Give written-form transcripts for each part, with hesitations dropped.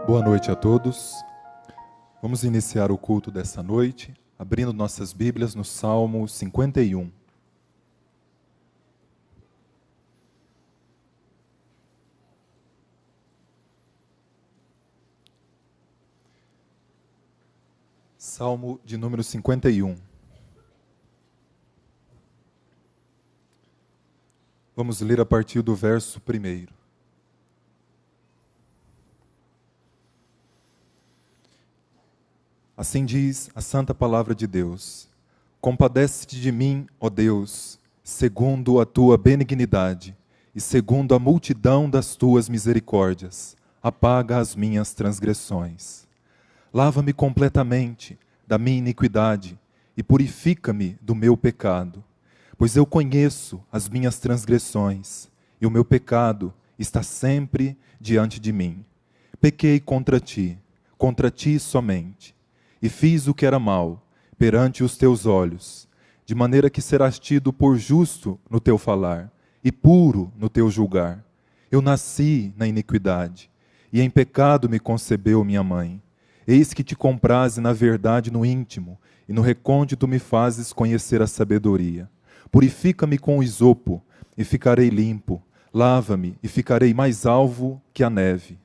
Boa noite a todos. Vamos iniciar o culto dessa noite, abrindo nossas Bíblias no Salmo 51. Salmo de número 51. Vamos ler a partir do verso 1. Assim diz a santa palavra de Deus: Compadece-te de mim, ó Deus, segundo a tua benignidade e segundo a multidão das tuas misericórdias, apaga as minhas transgressões. Lava-me completamente da minha iniquidade e purifica-me do meu pecado, pois eu conheço as minhas transgressões e o meu pecado está sempre diante de mim. Pequei contra ti somente, e fiz o que era mal perante os teus olhos, de maneira que serás tido por justo no teu falar e puro no teu julgar. Eu nasci na iniquidade, e em pecado me concebeu minha mãe. Eis que te compraze na verdade no íntimo, e no recôndito me fazes conhecer a sabedoria. Purifica-me com o isopo, e ficarei limpo. Lava-me, e ficarei mais alvo que a neve.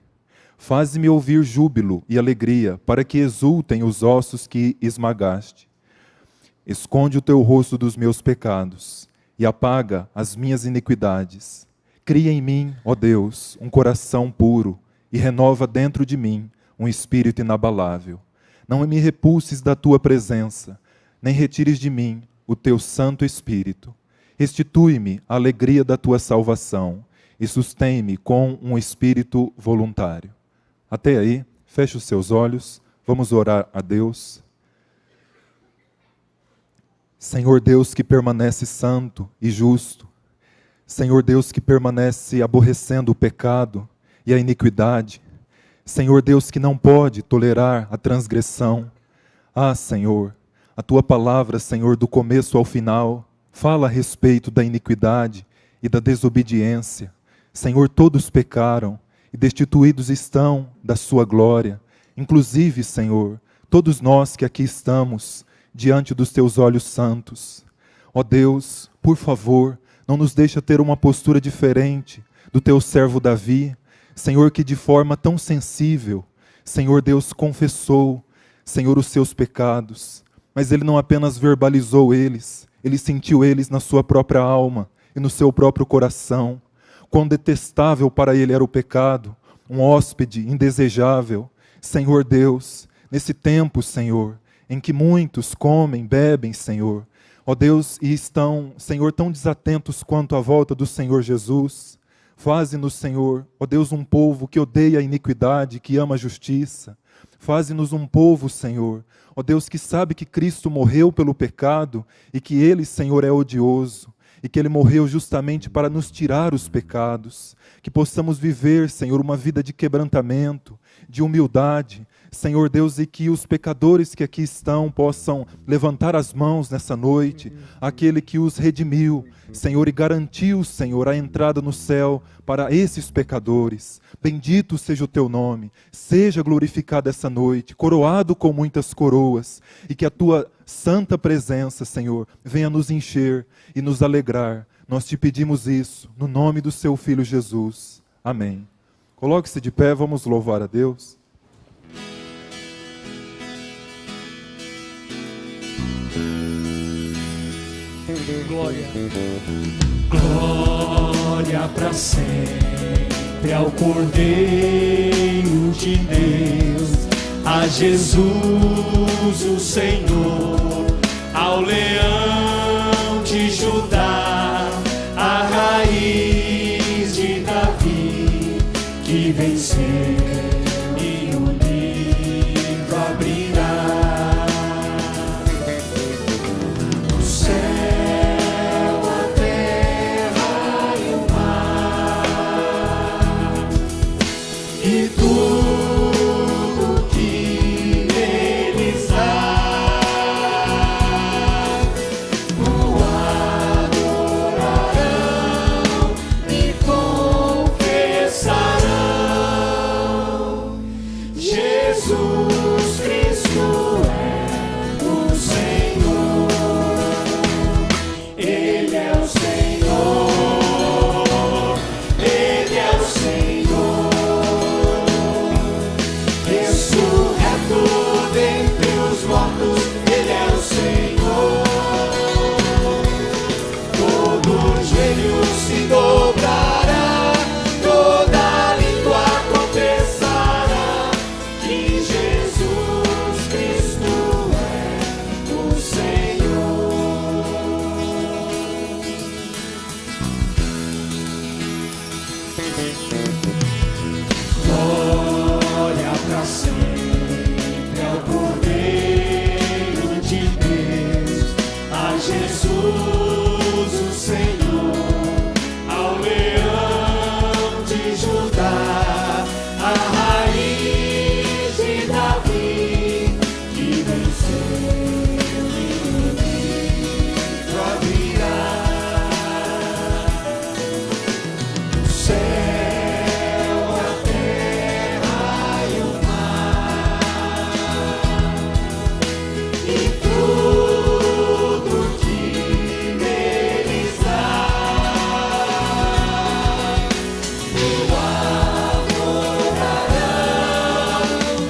Faze-me ouvir júbilo e alegria, para que exultem os ossos que esmagaste. Esconde o teu rosto dos meus pecados, e apaga as minhas iniquidades. Cria em mim, ó Deus, um coração puro, e renova dentro de mim um espírito inabalável. Não me repulses da tua presença, nem retires de mim o teu Santo Espírito. Restitui-me a alegria da tua salvação, e sustém-me com um espírito voluntário. Até aí, feche os seus olhos, vamos orar a Deus. Senhor Deus que permanece santo e justo, Senhor Deus que permanece aborrecendo o pecado e a iniquidade, Senhor Deus que não pode tolerar a transgressão. Ah, Senhor, a Tua palavra, Senhor, do começo ao final, fala a respeito da iniquidade e da desobediência. Senhor, todos pecaram e destituídos estão da sua glória. Inclusive, Senhor, todos nós que aqui estamos diante dos teus olhos santos. Ó Deus, por favor, não nos deixa ter uma postura diferente do teu servo Davi, Senhor, que de forma tão sensível, Senhor Deus, confessou, Senhor, os seus pecados, mas ele não apenas verbalizou eles, ele sentiu eles na sua própria alma e no seu próprio coração. Quão detestável para ele era o pecado, um hóspede indesejável. Senhor Deus, nesse tempo, Senhor, em que muitos comem, bebem, Senhor, ó Deus, e estão, Senhor, tão desatentos quanto à volta do Senhor Jesus, faze-nos, Senhor, ó Deus, um povo que odeia a iniquidade, que ama a justiça. Faze-nos um povo, Senhor, ó Deus, que sabe que Cristo morreu pelo pecado e que Ele, Senhor, é odioso. E que Ele morreu justamente para nos tirar os pecados, que possamos viver, Senhor, uma vida de quebrantamento, de humildade, Senhor Deus, e que os pecadores que aqui estão possam levantar as mãos nessa noite, aquele que os redimiu, Senhor, e garantiu, Senhor, a entrada no céu para esses pecadores. Bendito seja o teu nome, seja glorificado essa noite, coroado com muitas coroas, e que a tua santa presença, Senhor, venha nos encher e nos alegrar. Nós te pedimos isso, no nome do seu Filho Jesus. Amém. Coloque-se de pé, vamos louvar a Deus. Glória, glória para sempre ao Cordeiro de Deus, a Jesus o Senhor, ao Leão de Judá, a raiz de Davi, que venceu e o livro abrirá. O céu, a terra e o mar, e tudo que neles há, o Senhor, ao leão de Judá, a raiz de Davi, que venceu e livro abrirá. O céu, a terra e o mar, e tudo que neles há, o adorarão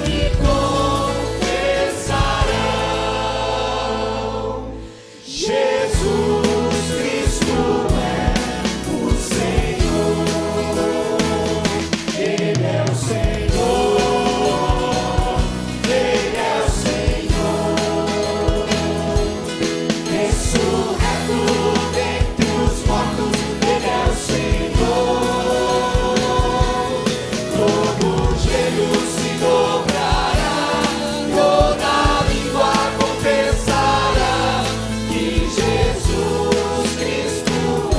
e confessarão: Jesus Cristo é o Senhor, Ele é o Senhor, Ele é o Senhor, ressurreto dentre os mortos, Ele é o Senhor. Todo joelho se dobrará, toda língua confessará que Jesus Cristo é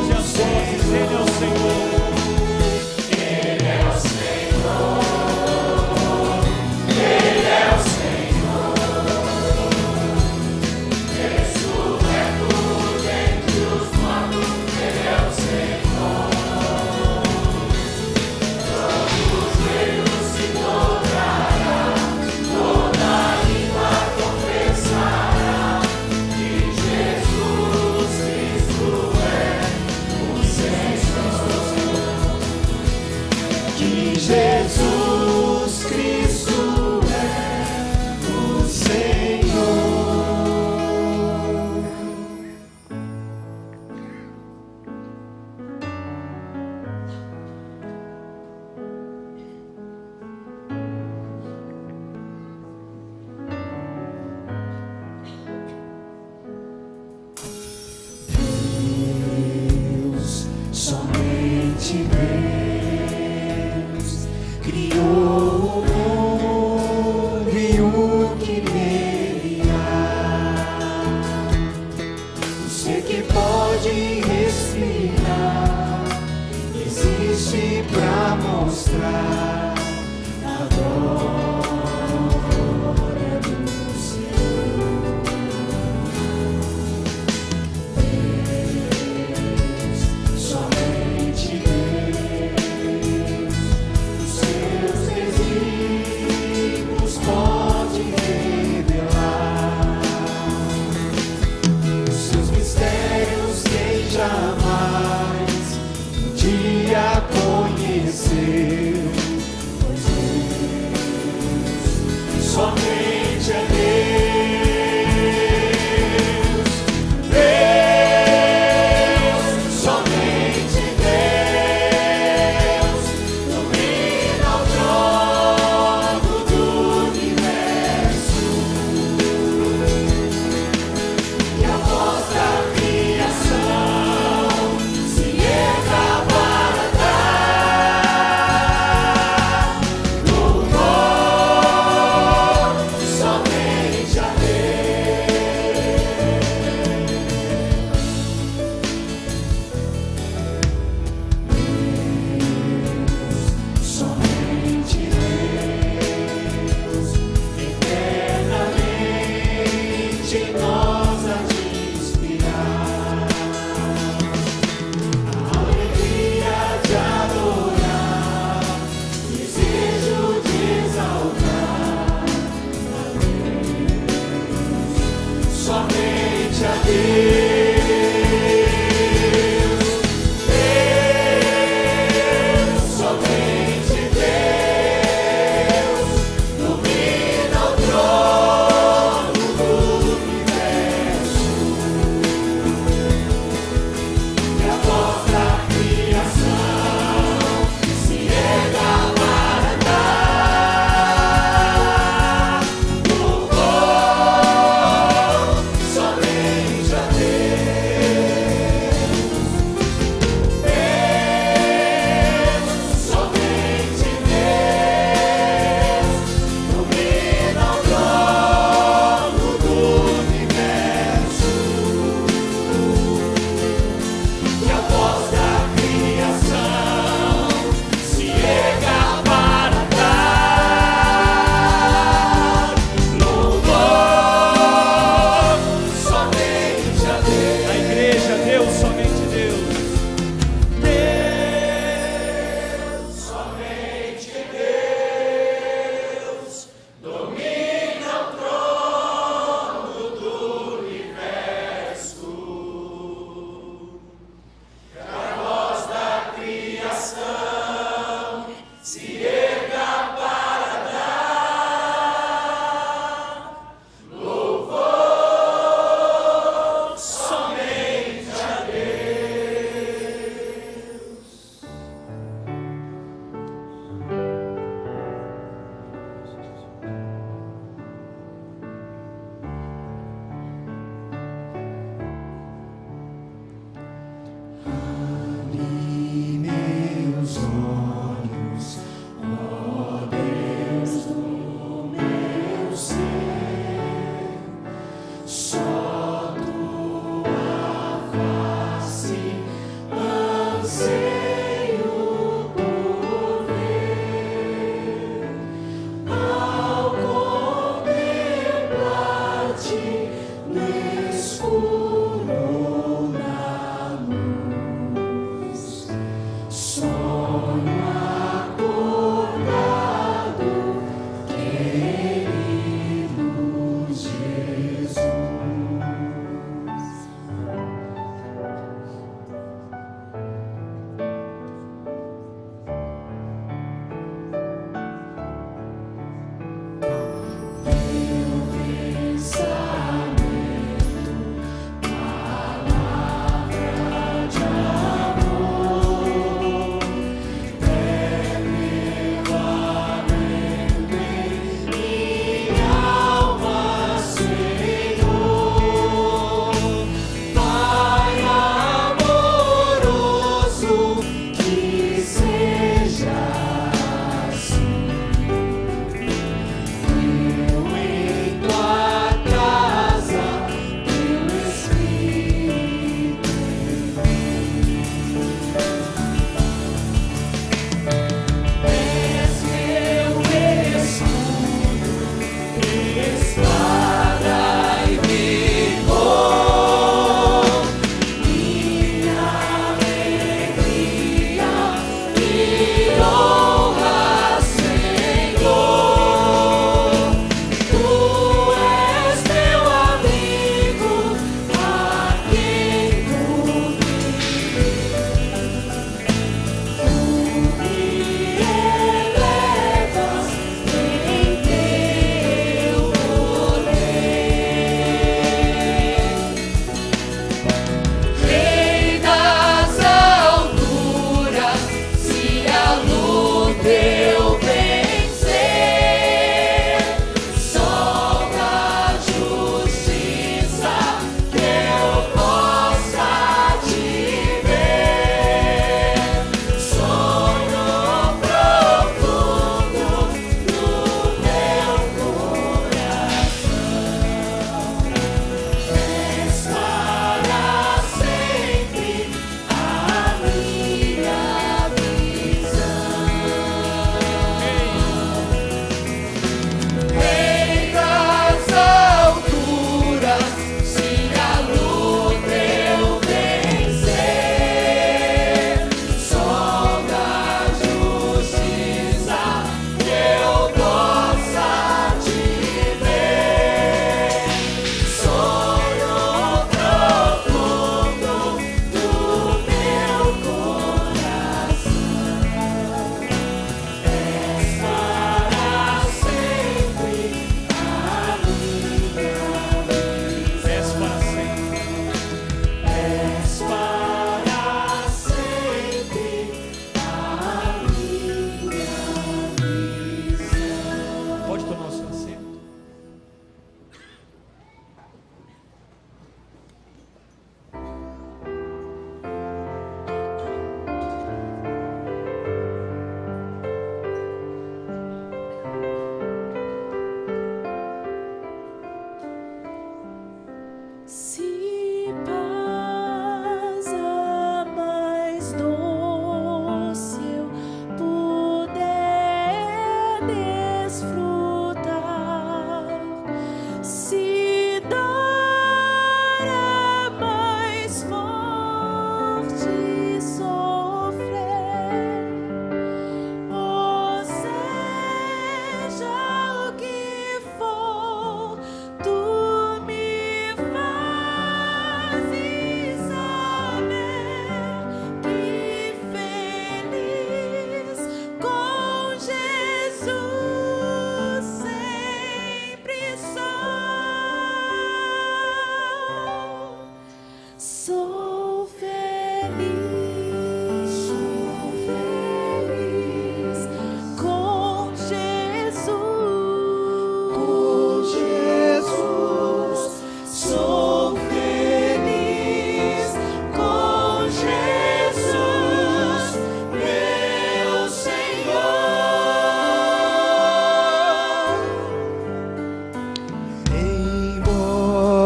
o Senhor. Ele é o Senhor. Ele é o Senhor. Ele é o Senhor. Ressurreto dentre os mortos, Ele é o Senhor. Todo joelho se dobrará, toda língua confessará que Jesus Cristo é o Senhor. Que Jesus Cristo é o Senhor. Deus, somente Deus, criou o mundo e o que nele há. O ser que pode respirar existe pra mostrar a glória do Senhor. Deus, somente Deus, os seus desígnios pode revelar, os seus mistérios quem jamais um dia conheceu. Pois Deus, somente é Deus. Deus, somente Deus, domina o trono do universo, e a voz da criação se erga para dar louvor somente a Deus. Somente Deus, eternamente nós a te inspirar, a alegria de adorar, desejo de exaltar a Deus, somente a Deus. Deus, somente Deus, domina o trono do universo, e a voz da criação se erga para dar louvor somente a Deus.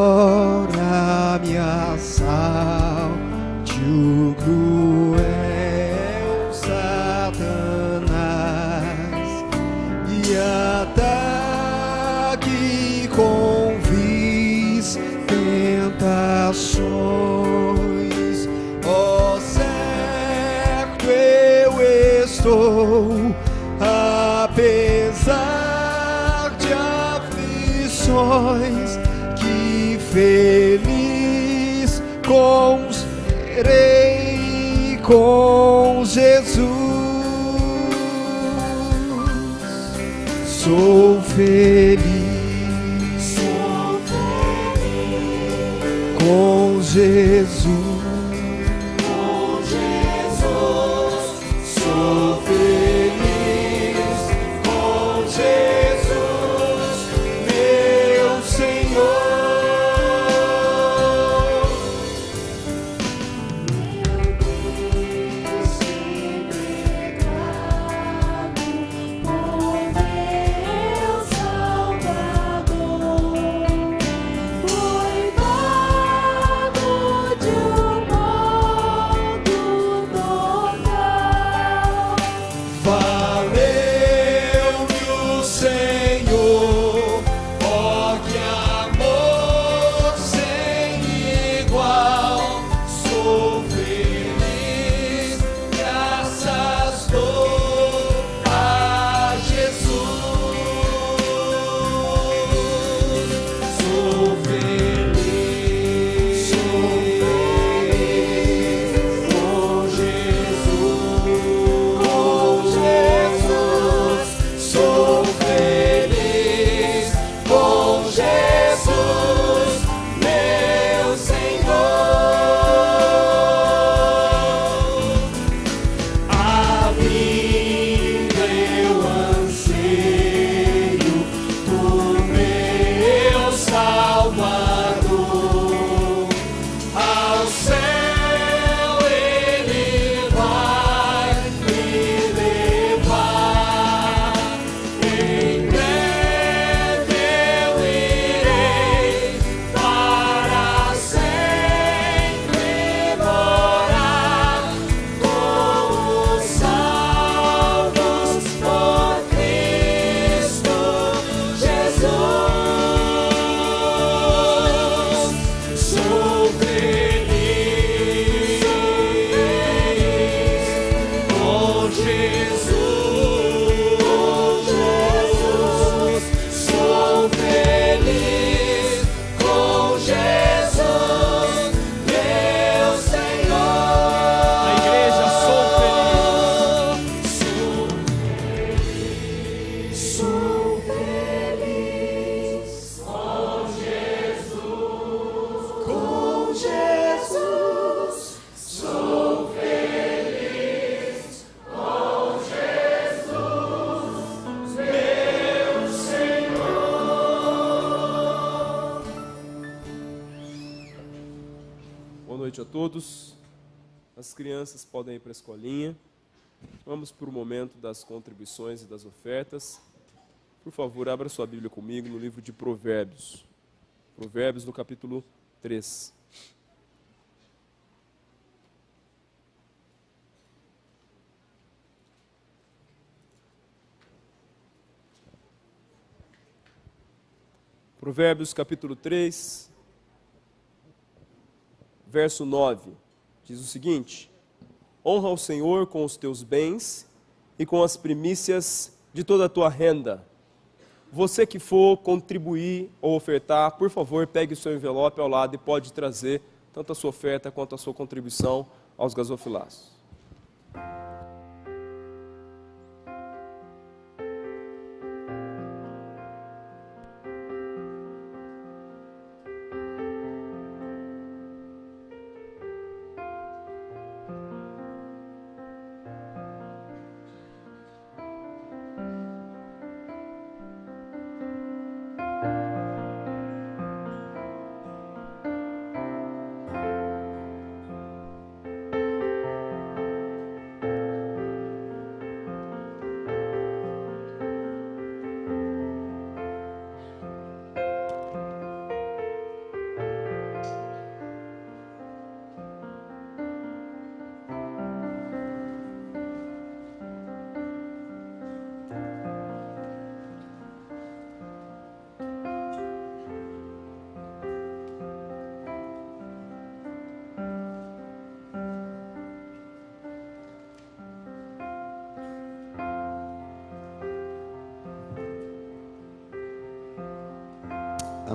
Embora me assalte o cruel nações, que feliz serei com Jesus. Sou feliz com Jesus. Sou feliz com Jesus, meu Senhor. Boa noite a todos. As crianças podem ir para a escolinha. Vamos para o momento das contribuições e das ofertas. Por favor, abra sua Bíblia comigo no livro de Provérbios. Provérbios, no capítulo 3. Provérbios, capítulo 3, verso 9, diz o seguinte: honra o Senhor com os teus bens e com as primícias de toda a tua renda. Você que for contribuir ou ofertar, por favor, pegue o seu envelope ao lado e pode trazer tanto a sua oferta quanto a sua contribuição aos gasofilaços.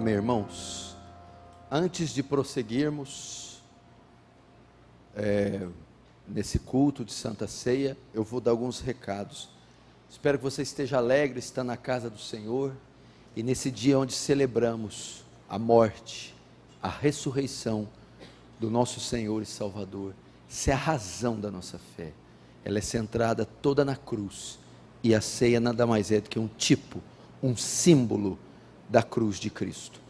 Amém, irmãos? Antes de prosseguirmos nesse culto de Santa Ceia, eu vou dar alguns recados. Espero que você esteja alegre, está na casa do Senhor, e nesse dia onde celebramos a morte, a ressurreição do nosso Senhor e Salvador. Essa é a razão da nossa fé. Ela é centrada toda na cruz, e a ceia nada mais é do que um tipo, um símbolo da cruz de Cristo.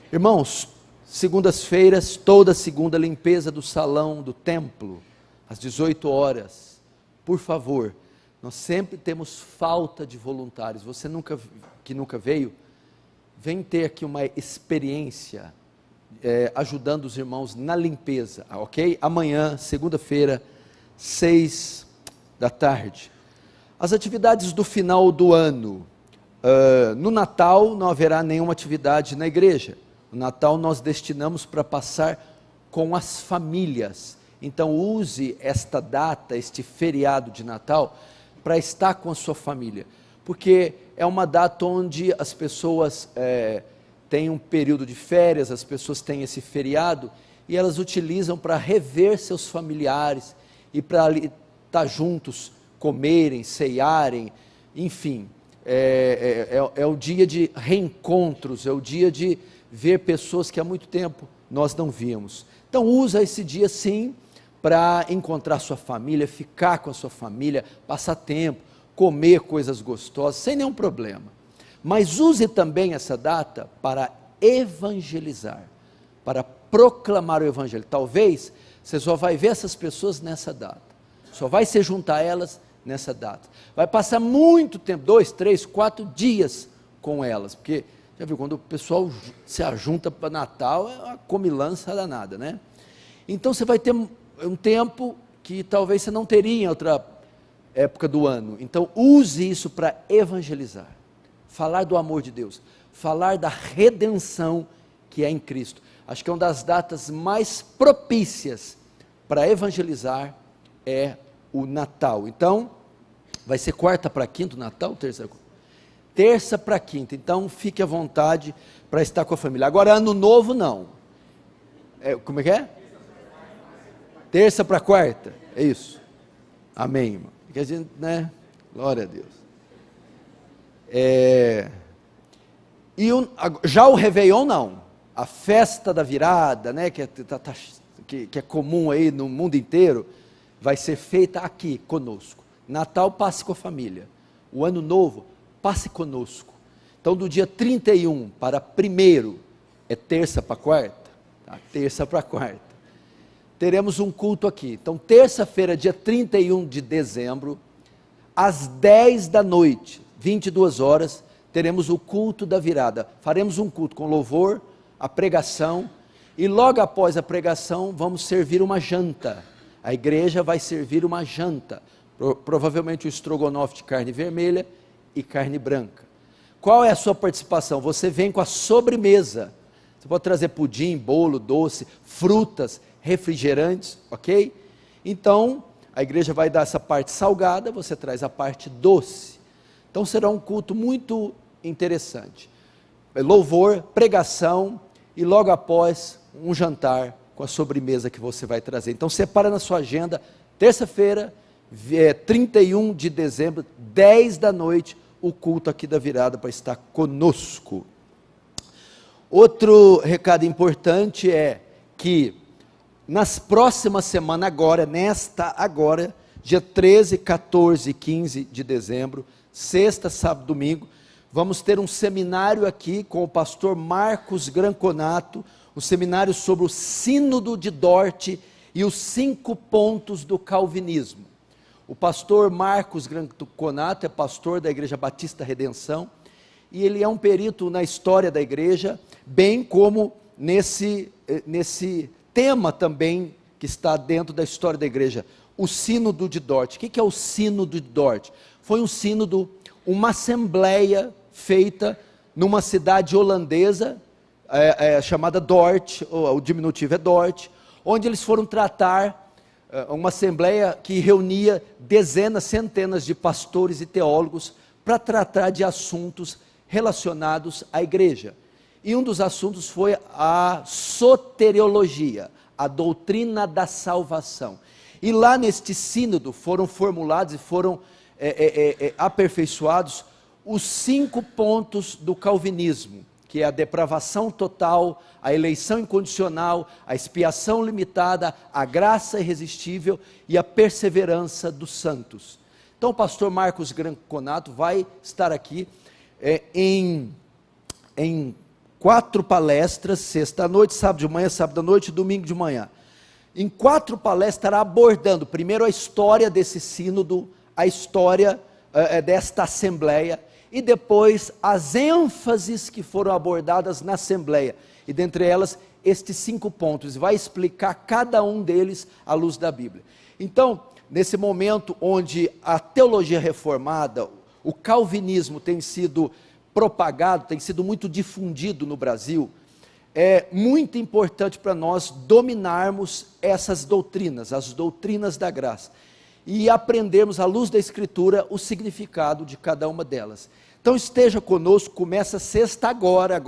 Irmãos, segundas-feiras, toda segunda, limpeza do salão do templo, às 18 horas, por favor. Nós sempre temos falta de voluntários. Você que nunca veio, vem ter aqui uma experiência ajudando os irmãos na limpeza, ok? Amanhã, segunda-feira, 6 da tarde. As atividades do final do ano. No Natal não haverá nenhuma atividade na igreja. O Natal nós destinamos para passar com as famílias. Então use esta data, este feriado de Natal, para estar com a sua família, porque é uma data onde as pessoas têm um período de férias, as pessoas têm esse feriado, e elas utilizam para rever seus familiares, e para estar juntos, comerem, ceiarem, enfim, é o dia de reencontros, é o dia de ver pessoas que há muito tempo nós não víamos. Então usa esse dia sim, para encontrar sua família, ficar com a sua família, passar tempo, comer coisas gostosas, sem nenhum problema. Mas use também essa data para evangelizar, para proclamar o evangelho. Talvez você só vai ver essas pessoas nessa data, só vai se juntar a elas nessa data. Vai passar muito tempo, 2, 3, 4 dias com elas, porque, já viu, quando o pessoal se ajunta para Natal, é uma comilança danada, né? Então você vai ter um tempo que talvez você não teria em outra época do ano. Então use isso para evangelizar, falar do amor de Deus, falar da redenção que é em Cristo. Acho que é uma das datas mais propícias para evangelizar é o Natal. Então vai ser quarta para quinta o Natal, terça para quinta. Então fique à vontade para estar com a família. Agora ano novo não. Como é que é? Terça para quarta, é isso. Amém, irmão. Porque a gente, né? Glória a Deus. Já o Réveillon não. A festa da virada, né? Que é comum aí no mundo inteiro, vai ser feita aqui conosco. Natal, passe com a família. O ano novo, passe conosco. Então, do dia 31 para 1º, é terça para quarta? Tá? Terça para quarta. Teremos um culto aqui. Então, terça-feira, dia 31 de dezembro, às 10 da noite, 22 horas, teremos o culto da virada. Faremos um culto com louvor, a pregação, e logo após a pregação, vamos servir uma janta. A igreja vai servir uma janta, provavelmente o estrogonofe de carne vermelha e carne branca. Qual é a sua participação? Você vem com a sobremesa. Você pode trazer pudim, bolo, doce, frutas, refrigerantes, ok? Então, a igreja vai dar essa parte salgada, você traz a parte doce. Então, será um culto muito interessante. Louvor, pregação, e logo após, um jantar com a sobremesa que você vai trazer. Então, separa na sua agenda, terça-feira, 31 de dezembro, 10 da noite, o culto aqui da virada para estar conosco. Outro recado importante é que nas próximas semanas agora, dia 13, 14 e 15 de dezembro, sexta, sábado, domingo, vamos ter um seminário aqui com o pastor Marcos Granconato, um seminário sobre o Sínodo de Dort e os 5 pontos do calvinismo. O pastor Marcos Granconato é pastor da Igreja Batista Redenção, e ele é um perito na história da igreja, bem como nesse tema também que está dentro da história da igreja, o Sínodo de Dort. O que é o Sínodo de Dort? Foi um sínodo, uma assembleia feita numa cidade holandesa, chamada Dort, o diminutivo é Dort, onde eles foram tratar, uma assembleia que reunia dezenas, centenas de pastores e teólogos, para tratar de assuntos relacionados à igreja. e um dos assuntos foi a soteriologia, a doutrina da salvação. E lá neste sínodo foram formulados e foram aperfeiçoados os 5 pontos do calvinismo, que é a depravação total, a eleição incondicional, a expiação limitada, a graça irresistível e a perseverança dos santos. Então o pastor Marcos Granconato vai estar aqui em 4 palestras, sexta à noite, sábado de manhã, sábado à noite e domingo de manhã. Em 4 palestras estará abordando primeiro a história desse sínodo, a história desta assembleia, e depois as ênfases que foram abordadas na assembleia, e dentre elas estes 5 pontos, vai explicar cada um deles à luz da Bíblia. Então, nesse momento onde a teologia reformada, o calvinismo tem sido propagado, tem sido muito difundido no Brasil, é muito importante para nós dominarmos essas doutrinas, as doutrinas da graça, e aprendermos à luz da Escritura o significado de cada uma delas. Então esteja conosco, começa sexta agora,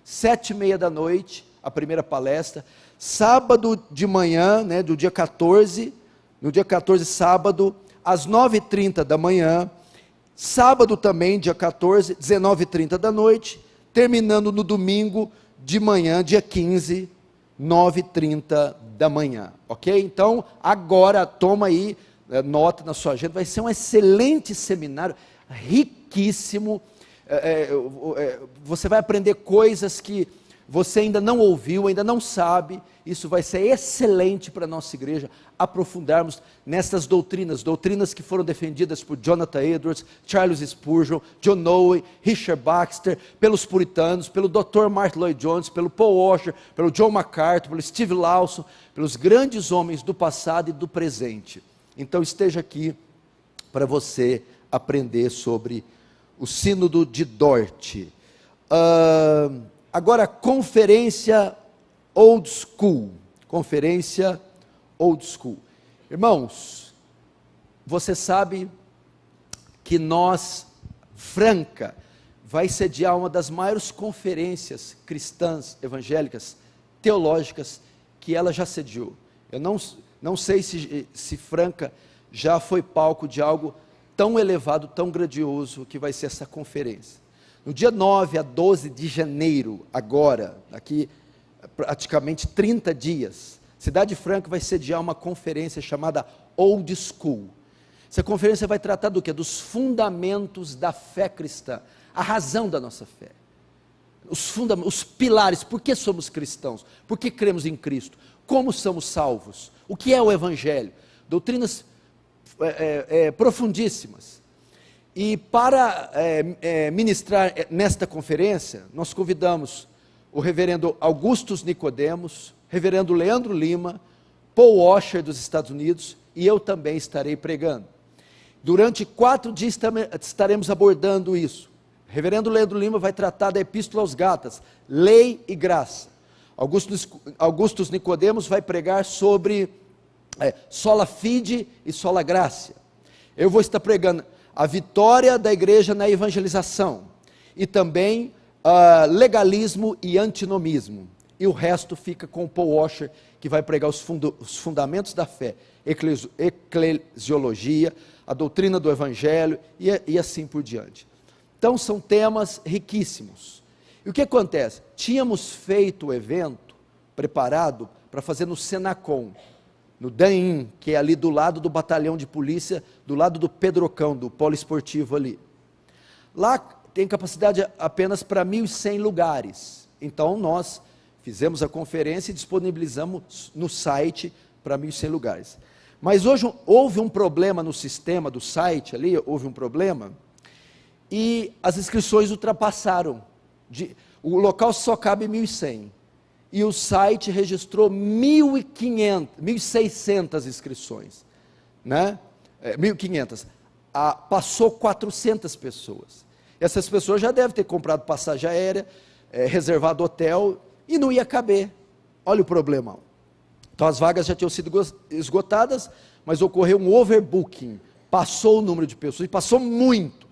7h30 da noite, a primeira palestra, sábado de manhã, do dia 14, no dia 14, sábado, às 9h30 da manhã, sábado também, dia 14, 19h30 da noite, terminando no domingo de manhã, dia 15, 9h30 da manhã, ok? Então, agora, toma aí, nota na sua agenda, vai ser um excelente seminário, riquíssimo, você vai aprender coisas que você ainda não ouviu, ainda não sabe. Isso vai ser excelente para a nossa igreja, aprofundarmos nessas doutrinas que foram defendidas por Jonathan Edwards, Charles Spurgeon, John Owen, Richard Baxter, pelos puritanos, pelo Dr. Martyn Lloyd-Jones, pelo Paul Washer, pelo John MacArthur, pelo Steve Lawson, pelos grandes homens do passado e do presente. Então esteja aqui para você aprender sobre o sínodo de Dort. Agora, conferência old school. Conferência old school. Irmãos, você sabe que Franca vai sediar uma das maiores conferências cristãs, evangélicas, teológicas, que ela já sediou. Eu não sei se Franca já foi palco de algo tão elevado, tão grandioso, que vai ser essa conferência. No dia 9 a 12 de janeiro, agora, daqui praticamente 30 dias, Cidade Franca vai sediar uma conferência chamada Old School. Essa conferência vai tratar do quê? Dos fundamentos da fé cristã, a razão da nossa fé, os pilares, por que somos cristãos, por que cremos em Cristo, como somos salvos, o que é o Evangelho, doutrinas profundíssimas. E para ministrar nesta conferência, nós convidamos o reverendo Augustus Nicodemos, reverendo Leandro Lima, Paul Washer dos Estados Unidos, e eu também estarei pregando. Durante 4 dias estaremos abordando isso. O reverendo Leandro Lima vai tratar da Epístola aos Gálatas, lei e graça. Augustus Nicodemos vai pregar sobre sola fide e sola gratia. Eu vou estar pregando a vitória da igreja na evangelização, e também legalismo e antinomismo, e o resto fica com o Paul Washer, que vai pregar os fundamentos da fé, eclesiologia, a doutrina do evangelho, e assim por diante. Então são temas riquíssimos. E o que acontece? Tínhamos feito o evento, preparado, para fazer no Senacom, no DAIM, que é ali do lado do batalhão de polícia, do lado do Pedrocão, do poliesportivo ali. Lá tem capacidade apenas para 1.100 lugares. Então nós fizemos a conferência e disponibilizamos no site para 1.100 lugares. Mas hoje houve um problema no sistema do site ali, houve um problema, e as inscrições ultrapassaram. O local só cabe 1.100. E o site registrou 1.600 inscrições, né? 1.500, passou 400 pessoas, essas pessoas já devem ter comprado passagem aérea, reservado hotel, e não ia caber. Olha o problema. Então as vagas já tinham sido esgotadas, mas ocorreu um overbooking, passou o número de pessoas, e passou muito,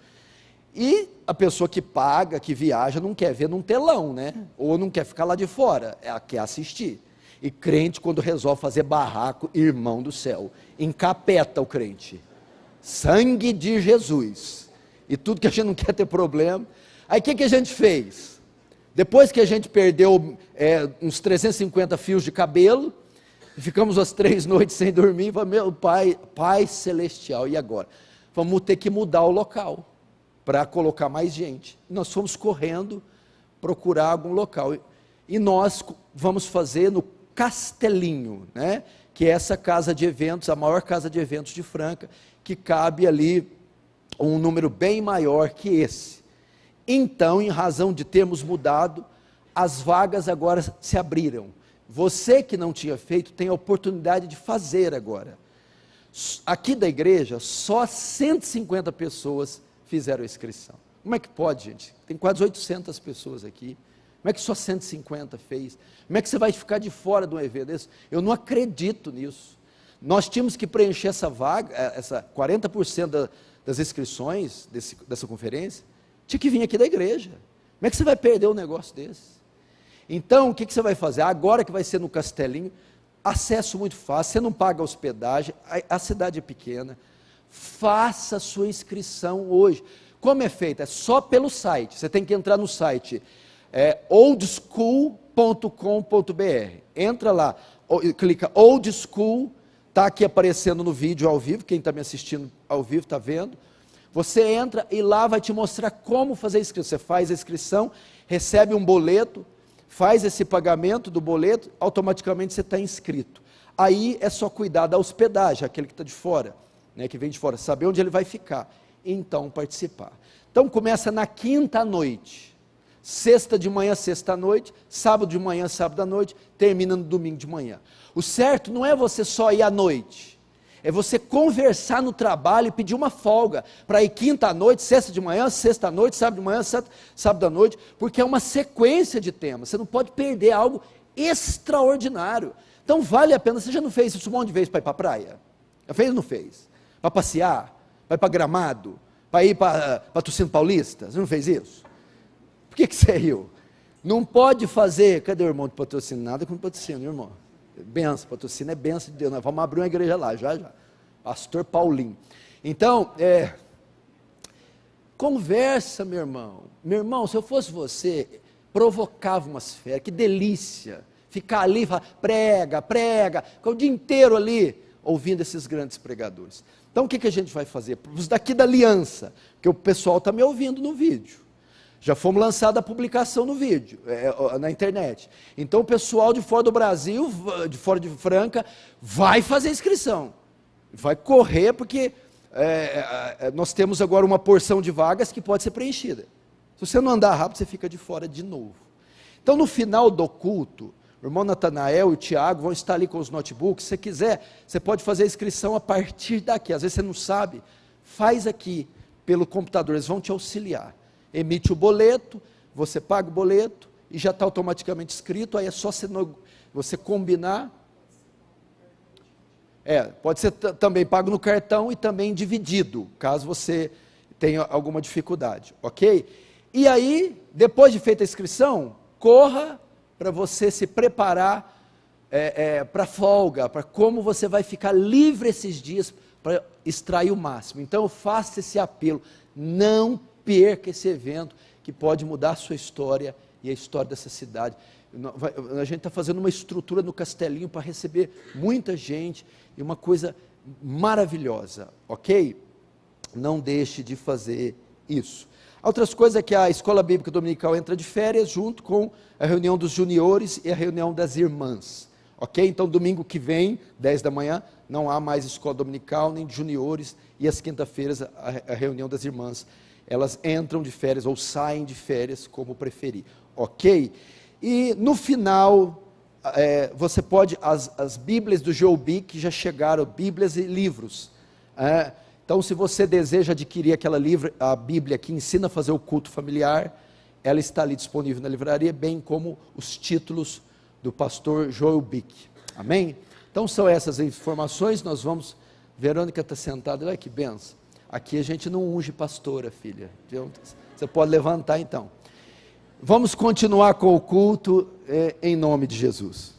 E a pessoa que paga, que viaja, não quer ver num telão, né? Ou não quer ficar lá de fora, quer assistir. E crente, quando resolve fazer barraco, irmão do céu, encapeta o crente. Sangue de Jesus. E tudo que a gente não quer ter problema. Aí o que a gente fez? Depois que a gente perdeu uns 350 fios de cabelo, ficamos as 3 noites sem dormir, falei, meu Pai Celestial, e agora? Vamos ter que mudar o local, para colocar mais gente. Nós fomos correndo, procurar algum local, e nós vamos fazer no Castelinho, né? Que é essa casa de eventos, a maior casa de eventos de Franca, que cabe ali um número bem maior que esse. Então, em razão de termos mudado, as vagas agora se abriram. Você que não tinha feito, tem a oportunidade de fazer agora. Aqui da igreja, só 150 pessoas fizeram a inscrição. Como é que pode, gente? Tem quase 800 pessoas aqui. Como é que só 150 fez? Como é que você vai ficar de fora de um evento desse? Eu não acredito nisso. Nós tínhamos que preencher essa vaga, essa 40% das inscrições dessa conferência, tinha que vir aqui da igreja. Como é que você vai perder um negócio desse? Então, o que você vai fazer? Agora que vai ser no Castelinho, acesso muito fácil, você não paga hospedagem, a cidade é pequena, faça a sua inscrição hoje. Como é feito? É só pelo site, você tem que entrar no site, oldschool.com.br, entra lá, clica Old School, está aqui aparecendo no vídeo ao vivo, quem está me assistindo ao vivo está vendo, você entra e lá vai te mostrar como fazer a inscrição, você faz a inscrição, recebe um boleto, faz esse pagamento do boleto, automaticamente você está inscrito. Aí é só cuidar da hospedagem, aquele que está de fora, né, que vem de fora, saber onde ele vai ficar, e então participar. Então começa na quinta à noite, sexta de manhã, sexta à noite, sábado de manhã, sábado à noite, termina no domingo de manhã. O certo não é você só ir à noite, é você conversar no trabalho e pedir uma folga, para ir quinta à noite, sexta de manhã, sexta à noite, sábado de manhã, sábado à noite, porque é uma sequência de temas, você não pode perder algo extraordinário. Então vale a pena, você já não fez isso um monte de vezes para ir para a praia? Já fez ou não fez? Para passear? Para ir para Gramado? Para ir para Patrocínio Paulista? Você não fez isso? Por que você riu? Não pode fazer, cadê o irmão de patrocínio? Nada com patrocínio, irmão. Benção, patrocínio é benção de Deus, nós vamos abrir uma igreja lá, já, pastor Paulinho. Então, conversa, meu irmão, se eu fosse você, provocava umas férias, que delícia, ficar ali, prega, ficar o dia inteiro ali, ouvindo esses grandes pregadores. Então, o que a gente vai fazer? Os daqui da aliança, porque o pessoal está me ouvindo no vídeo, já fomos lançados a publicação no vídeo, na internet. Então o pessoal de fora do Brasil, de fora de Franca, vai fazer inscrição. Vai correr, porque nós temos agora uma porção de vagas que pode ser preenchida. Se você não andar rápido, você fica de fora de novo. Então no final do culto, o irmão Natanael e o Tiago vão estar ali com os notebooks. Se você quiser, você pode fazer a inscrição a partir daqui. Às vezes você não sabe, faz aqui pelo computador, eles vão te auxiliar. Emite o boleto, você paga o boleto e já está automaticamente escrito, aí é só você combinar. Pode ser também pago no cartão e também dividido, caso você tenha alguma dificuldade, ok? E aí, depois de feita a inscrição, corra para você se preparar para a folga, para como você vai ficar livre esses dias para extrair o máximo. Então eu faço esse apelo, não perca esse evento que pode mudar a sua história e a história dessa cidade. A gente está fazendo uma estrutura no Castelinho para receber muita gente e uma coisa maravilhosa, ok? Não deixe de fazer isso. Outras coisas é que a Escola Bíblica Dominical entra de férias junto com a reunião dos juniores e a reunião das irmãs, ok? Então domingo que vem, 10 da manhã, não há mais escola dominical nem de juniores, e às quinta-feiras a reunião das irmãs. Elas entram de férias ou saem de férias, como preferir, ok? E no final, você pode, as Bíblias do Joel Bick já chegaram, Bíblias e livros. Então, se você deseja adquirir a Bíblia que ensina a fazer o culto familiar, ela está ali disponível na livraria, bem como os títulos do pastor Joel Bick. Amém? Então, são essas informações, nós vamos, Verônica está sentada, olha que benção. Aqui a gente não unge pastora, filha. Você pode levantar então. Vamos continuar com o culto em nome de Jesus.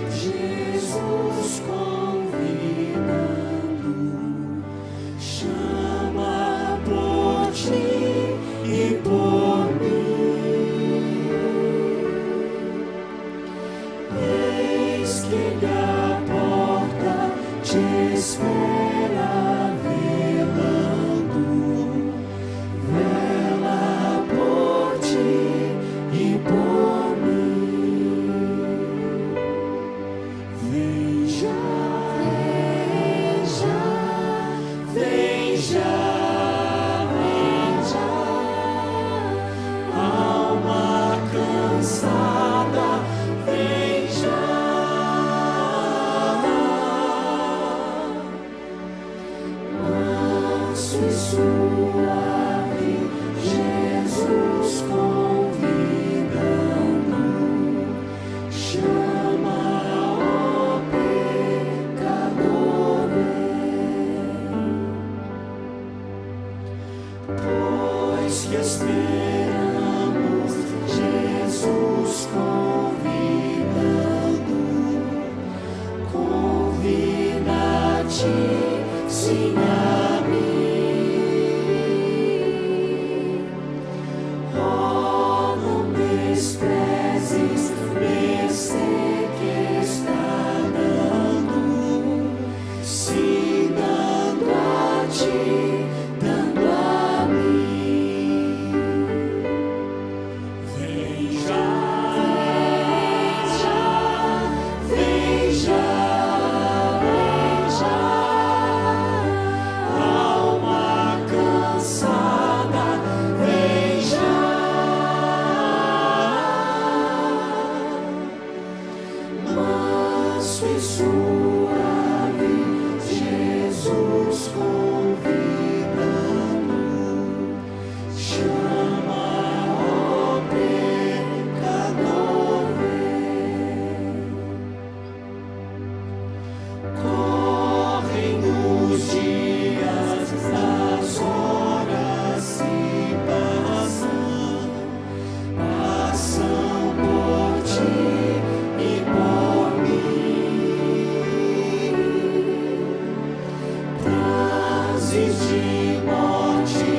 Jesus convidando, chama por ti e por mim. Eis que ele à porta te espera, velando, vela por ti e por mim. Alma cansada, vem já. Manso e suave, Jesus convidando, chama, ó pecador, pois que esperamos Jesus convidando, convida-te, sim, a mim. Oh, não desprezes mercê que está dando, sim, dando a ti, dando a mim. Vem já, vem já, vem já, alma cansada, vem já. Manso e suave, Jesus convidando, chama, ó pecador, vem. Correm os dias, as horas se passam por ti e por mim. Trazes de morte,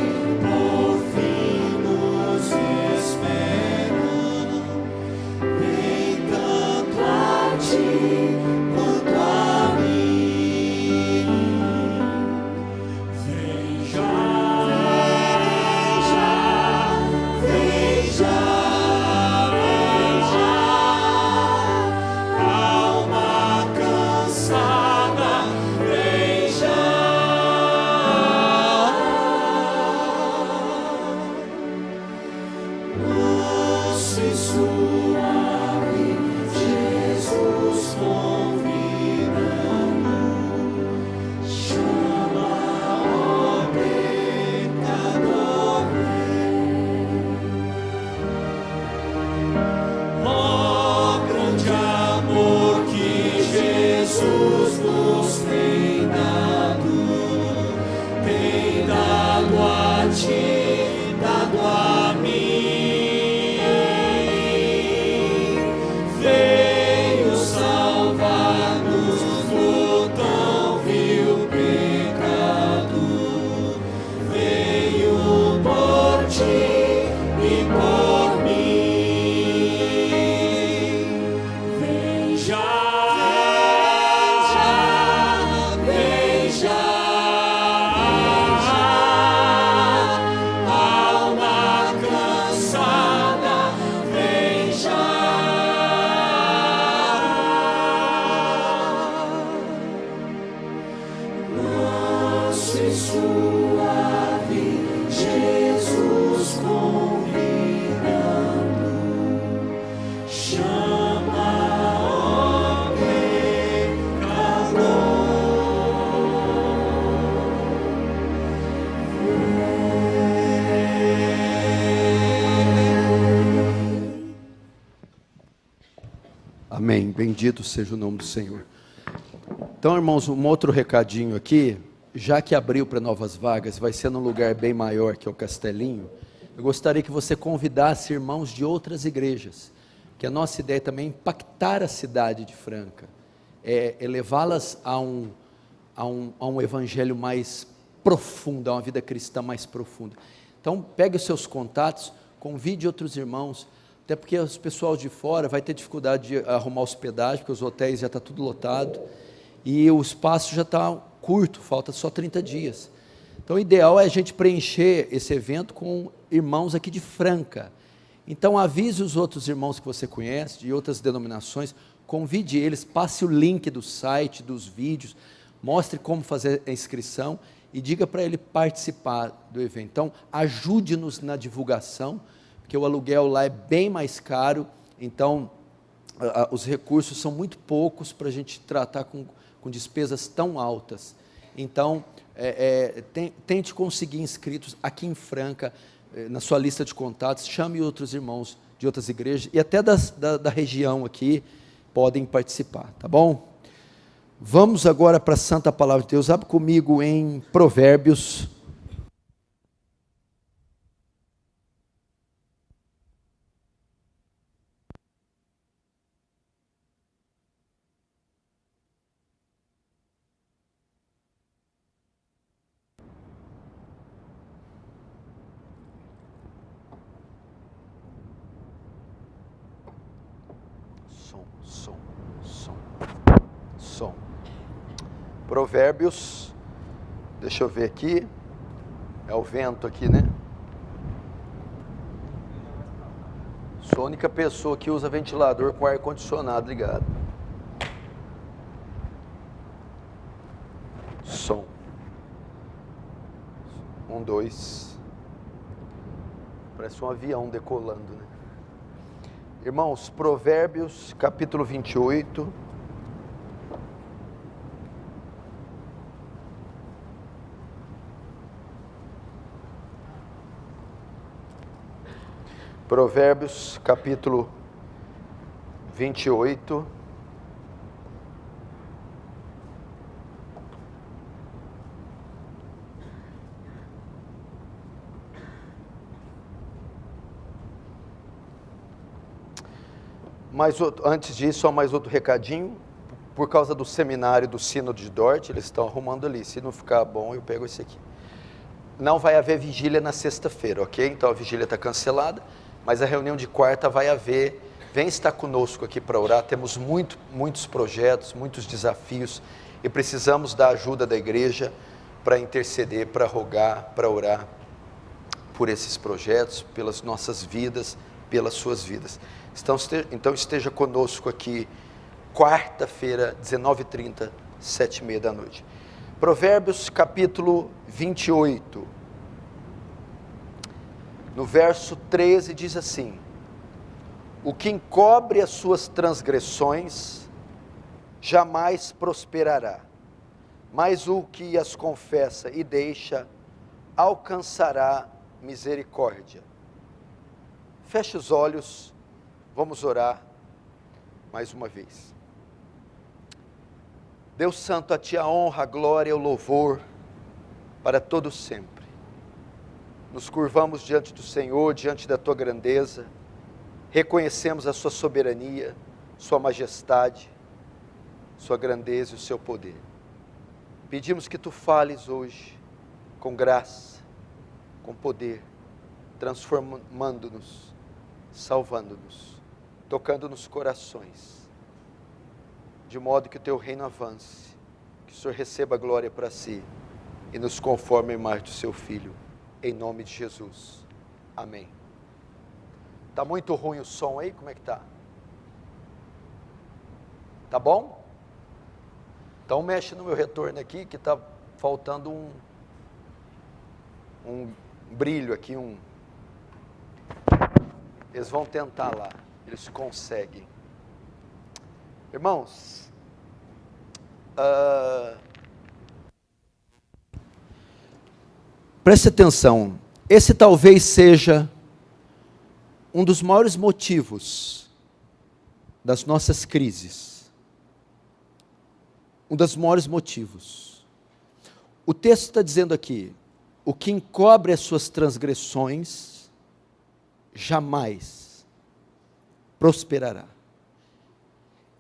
por fim nos esperam. Vem tanto a ti quanto a mim. Vem já, vem já, vem já, alma cansada, vem já. Manso e suave, Jesus convidando, chama, ó pecador, vem. Ó grande amor que Jesus nos tem dado a ti, dado a mim. Veio salvar Amém. Bendito seja o nome do Senhor. Então, irmãos, um outro recadinho aqui, já que abriu para novas vagas, vai ser num lugar bem maior que é o Castelinho, eu gostaria que você convidasse irmãos de outras igrejas, que a nossa ideia também é impactar a cidade de Franca, levá-las a um evangelho mais profundo, a uma vida cristã mais profunda. Então, pegue os seus contatos, convide outros irmãos, até porque o pessoal de fora vai ter dificuldade de arrumar hospedagem, porque os hotéis já estão tudo lotado, e o espaço já está curto, falta só 30 dias. Então, o ideal é a gente preencher esse evento com irmãos aqui de Franca. Então, avise os outros irmãos que você conhece, de outras denominações, convide eles, passe o link do site, dos vídeos, mostre como fazer a inscrição e diga para ele participar do evento. Então, ajude-nos na divulgação, porque o aluguel lá é bem mais caro, então, os recursos são muito poucos para a gente tratar com despesas tão altas. Então, tente conseguir inscritos aqui em Franca, na sua lista de contatos, chame outros irmãos de outras igrejas, e até da região aqui, podem participar, tá bom? Vamos agora para a Santa Palavra de Deus. Abre comigo em Provérbios. Som. Provérbios, deixa eu ver aqui, é o vento aqui, né? Sou a única pessoa que usa ventilador com ar-condicionado ligado. Som. 1, 2. Parece um avião decolando, né? Irmãos, Provérbios, capítulo 28. Provérbios, capítulo 28. Antes disso, só mais outro recadinho. Por causa do seminário do Sínodo de Dort, eles estão arrumando ali. Se não ficar bom, eu pego esse aqui. Não vai haver vigília na sexta-feira, ok? Então a vigília está cancelada. Mas a reunião de quarta vai haver. Vem estar conosco aqui para orar. Temos muitos projetos, muitos desafios e precisamos da ajuda da igreja para interceder, para rogar, para orar por esses projetos, pelas nossas vidas, pelas suas vidas. Então esteja conosco aqui quarta-feira, 19h30, 7h30 da noite. Provérbios capítulo 28. No verso 13 diz assim: o que encobre as suas transgressões jamais prosperará, mas o que as confessa e deixa alcançará misericórdia. Feche os olhos, vamos orar mais uma vez. Deus Santo, a Ti a honra, a glória e o louvor para todo sempre. Nos curvamos diante do Senhor, diante da Tua grandeza, reconhecemos a Sua soberania, Sua majestade, Sua grandeza e o Seu poder. Pedimos que Tu fales hoje com graça, com poder, transformando-nos, salvando-nos, tocando nos corações, de modo que o Teu reino avance, que o Senhor receba a glória para si e nos conforme a imagem do Seu Filho. Em nome de Jesus, amém. Está muito ruim o som aí? Como é que está? Tá bom? Então mexe no meu retorno aqui, que está faltando um brilho aqui, Eles vão tentar lá, eles conseguem. Irmãos, preste atenção, esse talvez seja um dos maiores motivos das nossas crises, um dos maiores motivos. O texto está dizendo aqui: o que encobre as suas transgressões jamais prosperará.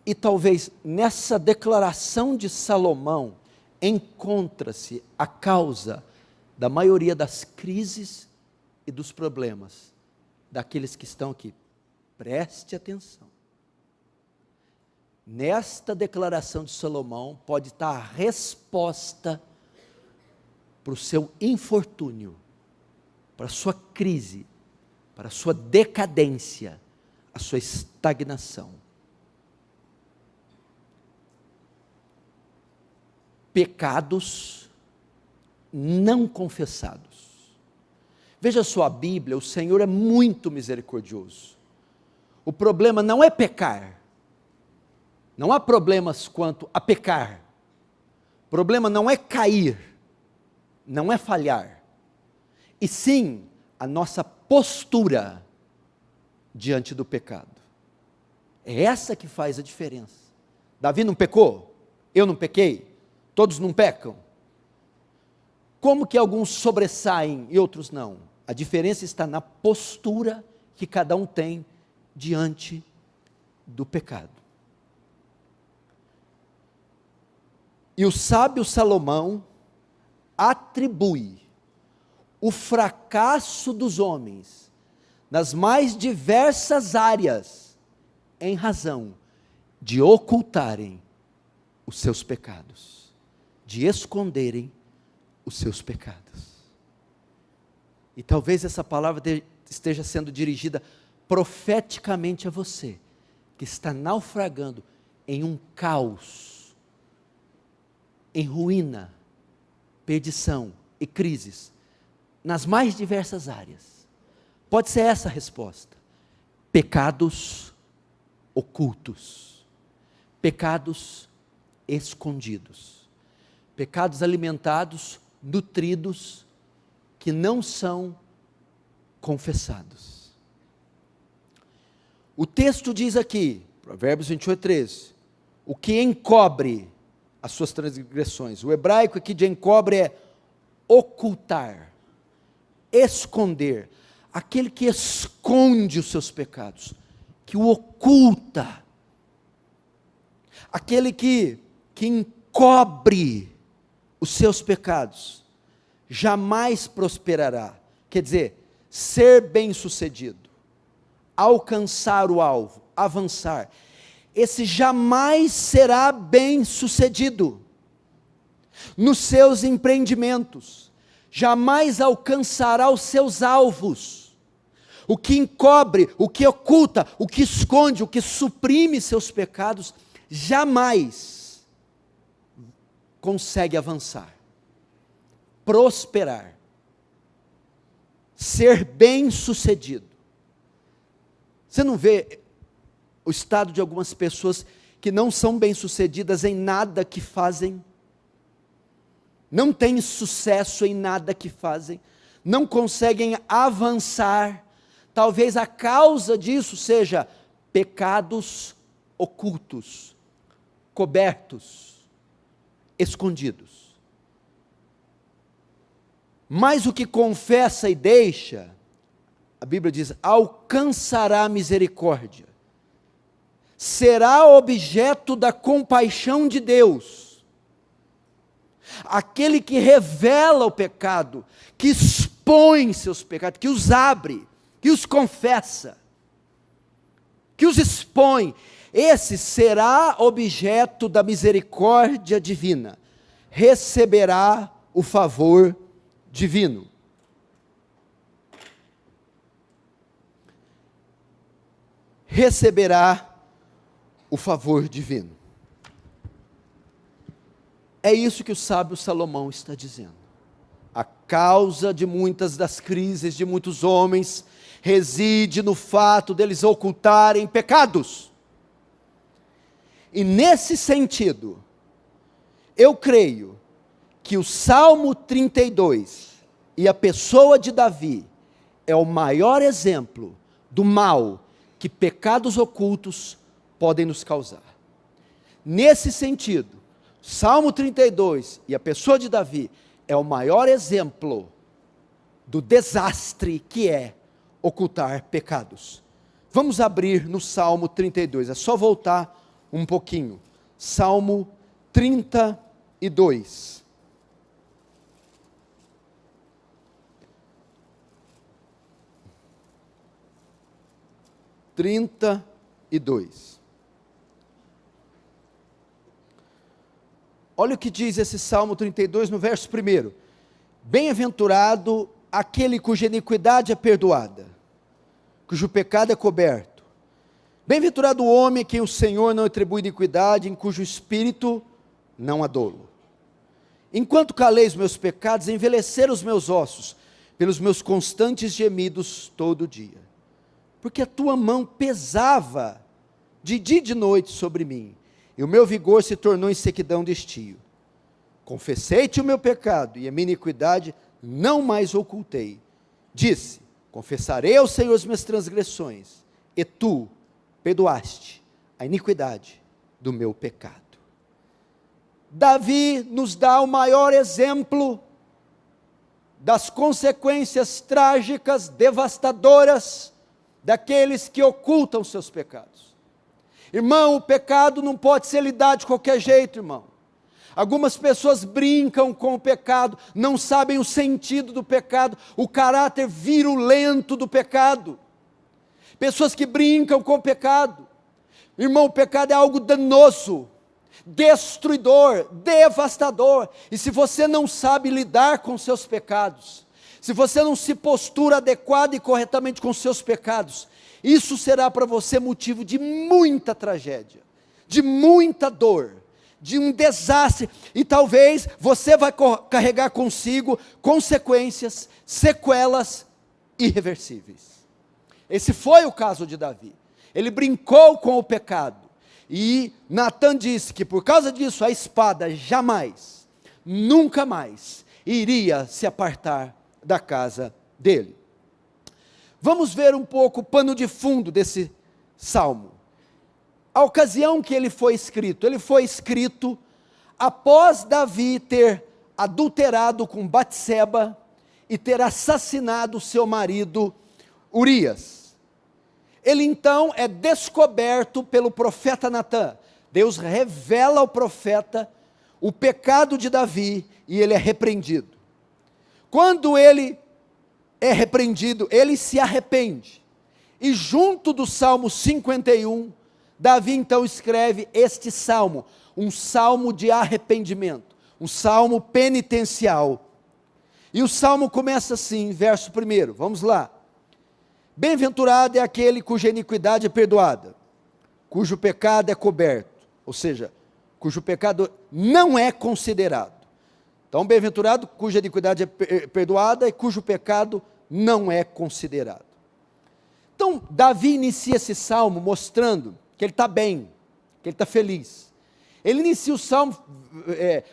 E talvez nessa declaração de Salomão encontra-se a causa da maioria das crises e dos problemas daqueles que estão aqui. Preste atenção. Nesta declaração de Salomão pode estar a resposta para o seu infortúnio, para a sua crise, para a sua decadência, a sua estagnação. Pecados não confessados. Veja só a Bíblia, o Senhor é muito misericordioso. O problema não é pecar. Não há problemas quanto a pecar. O problema não é cair, não é falhar, e sim a nossa postura diante do pecado. É essa que faz a diferença. Davi não pecou? Eu não pequei? Todos não pecam? Como que alguns sobressaem e outros não? A diferença está na postura que cada um tem diante do pecado. E o sábio Salomão atribui o fracasso dos homens nas mais diversas áreas em razão de ocultarem os seus pecados, de esconderem os seus pecados. E talvez essa palavra esteja sendo dirigida profeticamente a você, que está naufragando em um caos, em ruína, perdição e crises, nas mais diversas áreas. Pode ser essa a resposta: pecados ocultos, pecados escondidos, pecados alimentados, nutridos, que não são confessados. O texto diz aqui, Provérbios 28:13, o que encobre as suas transgressões. O hebraico aqui de encobre é ocultar, esconder, aquele que esconde os seus pecados, que o oculta, aquele que encobre os seus pecados, jamais prosperará. Quer dizer, ser bem-sucedido, alcançar o alvo, avançar, esse jamais será bem-sucedido nos seus empreendimentos, jamais alcançará os seus alvos. O que encobre, o que oculta, o que esconde, o que suprime seus pecados, jamais consegue avançar, prosperar, ser bem-sucedido. Você não vê o estado de algumas pessoas que não são bem-sucedidas em nada que fazem, não têm sucesso em nada que fazem, não conseguem avançar? Talvez a causa disso seja pecados ocultos, cobertos, escondidos. Mas o que confessa e deixa, a Bíblia diz, alcançará misericórdia, será objeto da compaixão de Deus. Aquele que revela o pecado, que expõe seus pecados, que os abre, que os confessa, que os expõe, esse será objeto da misericórdia divina, receberá o favor divino. Receberá o favor divino. É isso que o sábio Salomão está dizendo. A causa de muitas das crises de muitos homens reside no fato deles ocultarem pecados. E nesse sentido, eu creio que o Salmo 32 e a pessoa de Davi é o maior exemplo do mal que pecados ocultos podem nos causar. Nesse sentido, Salmo 32 e a pessoa de Davi é o maior exemplo do desastre que é ocultar pecados. Vamos abrir no Salmo 32, é só voltar um pouquinho. Salmo 32. Olha o que diz esse Salmo 32 no verso 1. Bem-aventurado aquele cuja iniquidade é perdoada, cujo pecado é coberto. Bem-aventurado o homem a quem o Senhor não atribui iniquidade, em cujo espírito não há dolo. Enquanto calei os meus pecados, envelheceram os meus ossos, pelos meus constantes gemidos todo dia. Porque a tua mão pesava de dia e de noite sobre mim, e o meu vigor se tornou em sequidão de estio. Confessei-te o meu pecado, e a minha iniquidade não mais ocultei. Disse, confessarei ao Senhor as minhas transgressões, e tu perdoaste a iniquidade do meu pecado. Davi nos dá o maior exemplo das consequências trágicas, devastadoras, daqueles que ocultam seus pecados. Irmão, o pecado não pode ser lidado de qualquer jeito, irmão. Algumas pessoas brincam com o pecado, não sabem o sentido do pecado, o caráter virulento do pecado. Pessoas que brincam com o pecado. Irmão, o pecado é algo danoso, destruidor, devastador. E se você não sabe lidar com seus pecados, se você não se postura adequada e corretamente com seus pecados, isso será para você motivo de muita tragédia, de muita dor, de um desastre, e talvez você vai carregar consigo consequências, sequelas irreversíveis. Esse foi o caso de Davi. Ele brincou com o pecado, e Natã disse que por causa disso a espada jamais, nunca mais iria se apartar da casa dele. Vamos ver um pouco o pano de fundo desse salmo. A ocasião que ele foi escrito após Davi ter adulterado com Batseba e ter assassinado seu marido Urias. Ele então é descoberto pelo profeta Natã. Deus revela ao profeta o pecado de Davi e ele é repreendido. Quando ele é repreendido, ele se arrepende. E junto do Salmo 51, Davi então escreve este salmo, um salmo de arrependimento, um salmo penitencial. E o salmo começa assim, verso 1, vamos lá. Bem-aventurado é aquele cuja iniquidade é perdoada, cujo pecado é coberto, ou seja, cujo pecado não é considerado. Então, bem-aventurado cuja iniquidade é perdoada e cujo pecado não é considerado. Então, Davi inicia esse salmo mostrando que ele está bem, que ele está feliz. Ele inicia o salmo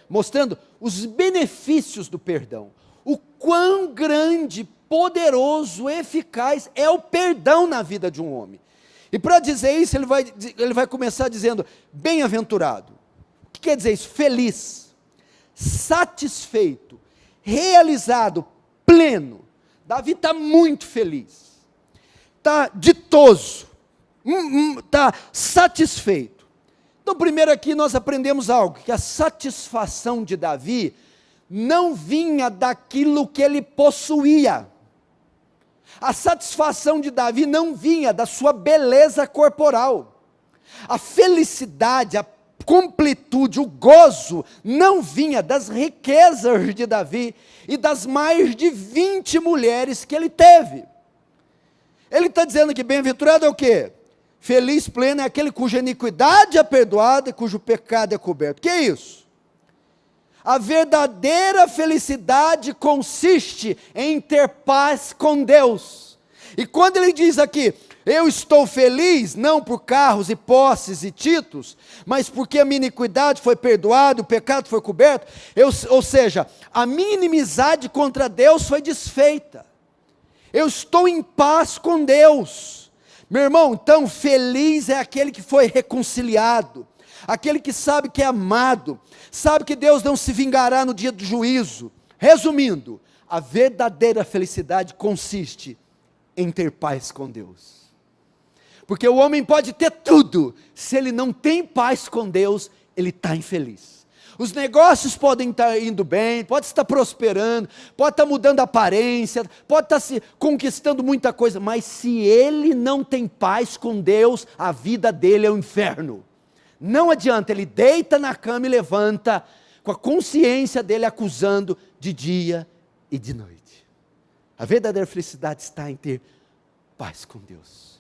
mostrando os benefícios do perdão, o quão grande, poderoso, eficaz é o perdão na vida de um homem. E para dizer isso, ele vai começar dizendo, bem-aventurado. O que quer dizer isso? Feliz, satisfeito, realizado, pleno. Davi está muito feliz, está ditoso, está satisfeito. Então, primeiro aqui nós aprendemos algo, que a satisfação de Davi não vinha daquilo que ele possuía. A satisfação de Davi não vinha da sua beleza corporal. A felicidade, a completude, o gozo, não vinha das riquezas de Davi e das mais de 20 mulheres que ele teve. Ele está dizendo que bem-aventurado é o quê? Feliz, pleno é aquele cuja iniquidade é perdoada e cujo pecado é coberto. Que é isso? A verdadeira felicidade consiste em ter paz com Deus. E quando ele diz aqui, eu estou feliz, não por carros e posses e títulos, mas porque a minha iniquidade foi perdoada, o pecado foi coberto, ou seja, a minha inimizade contra Deus foi desfeita. Eu estou em paz com Deus. Meu irmão, então feliz é aquele que foi reconciliado, aquele que sabe que é amado, sabe que Deus não se vingará no dia do juízo. Resumindo, a verdadeira felicidade consiste em ter paz com Deus. Porque o homem pode ter tudo, se ele não tem paz com Deus, ele está infeliz. Os negócios podem estar indo bem, pode estar prosperando, pode estar mudando a aparência, pode estar se conquistando muita coisa, mas se ele não tem paz com Deus, a vida dele é um inferno. Não adianta, ele deita na cama e levanta, com a consciência dele acusando de dia e de noite. A verdadeira felicidade está em ter paz com Deus.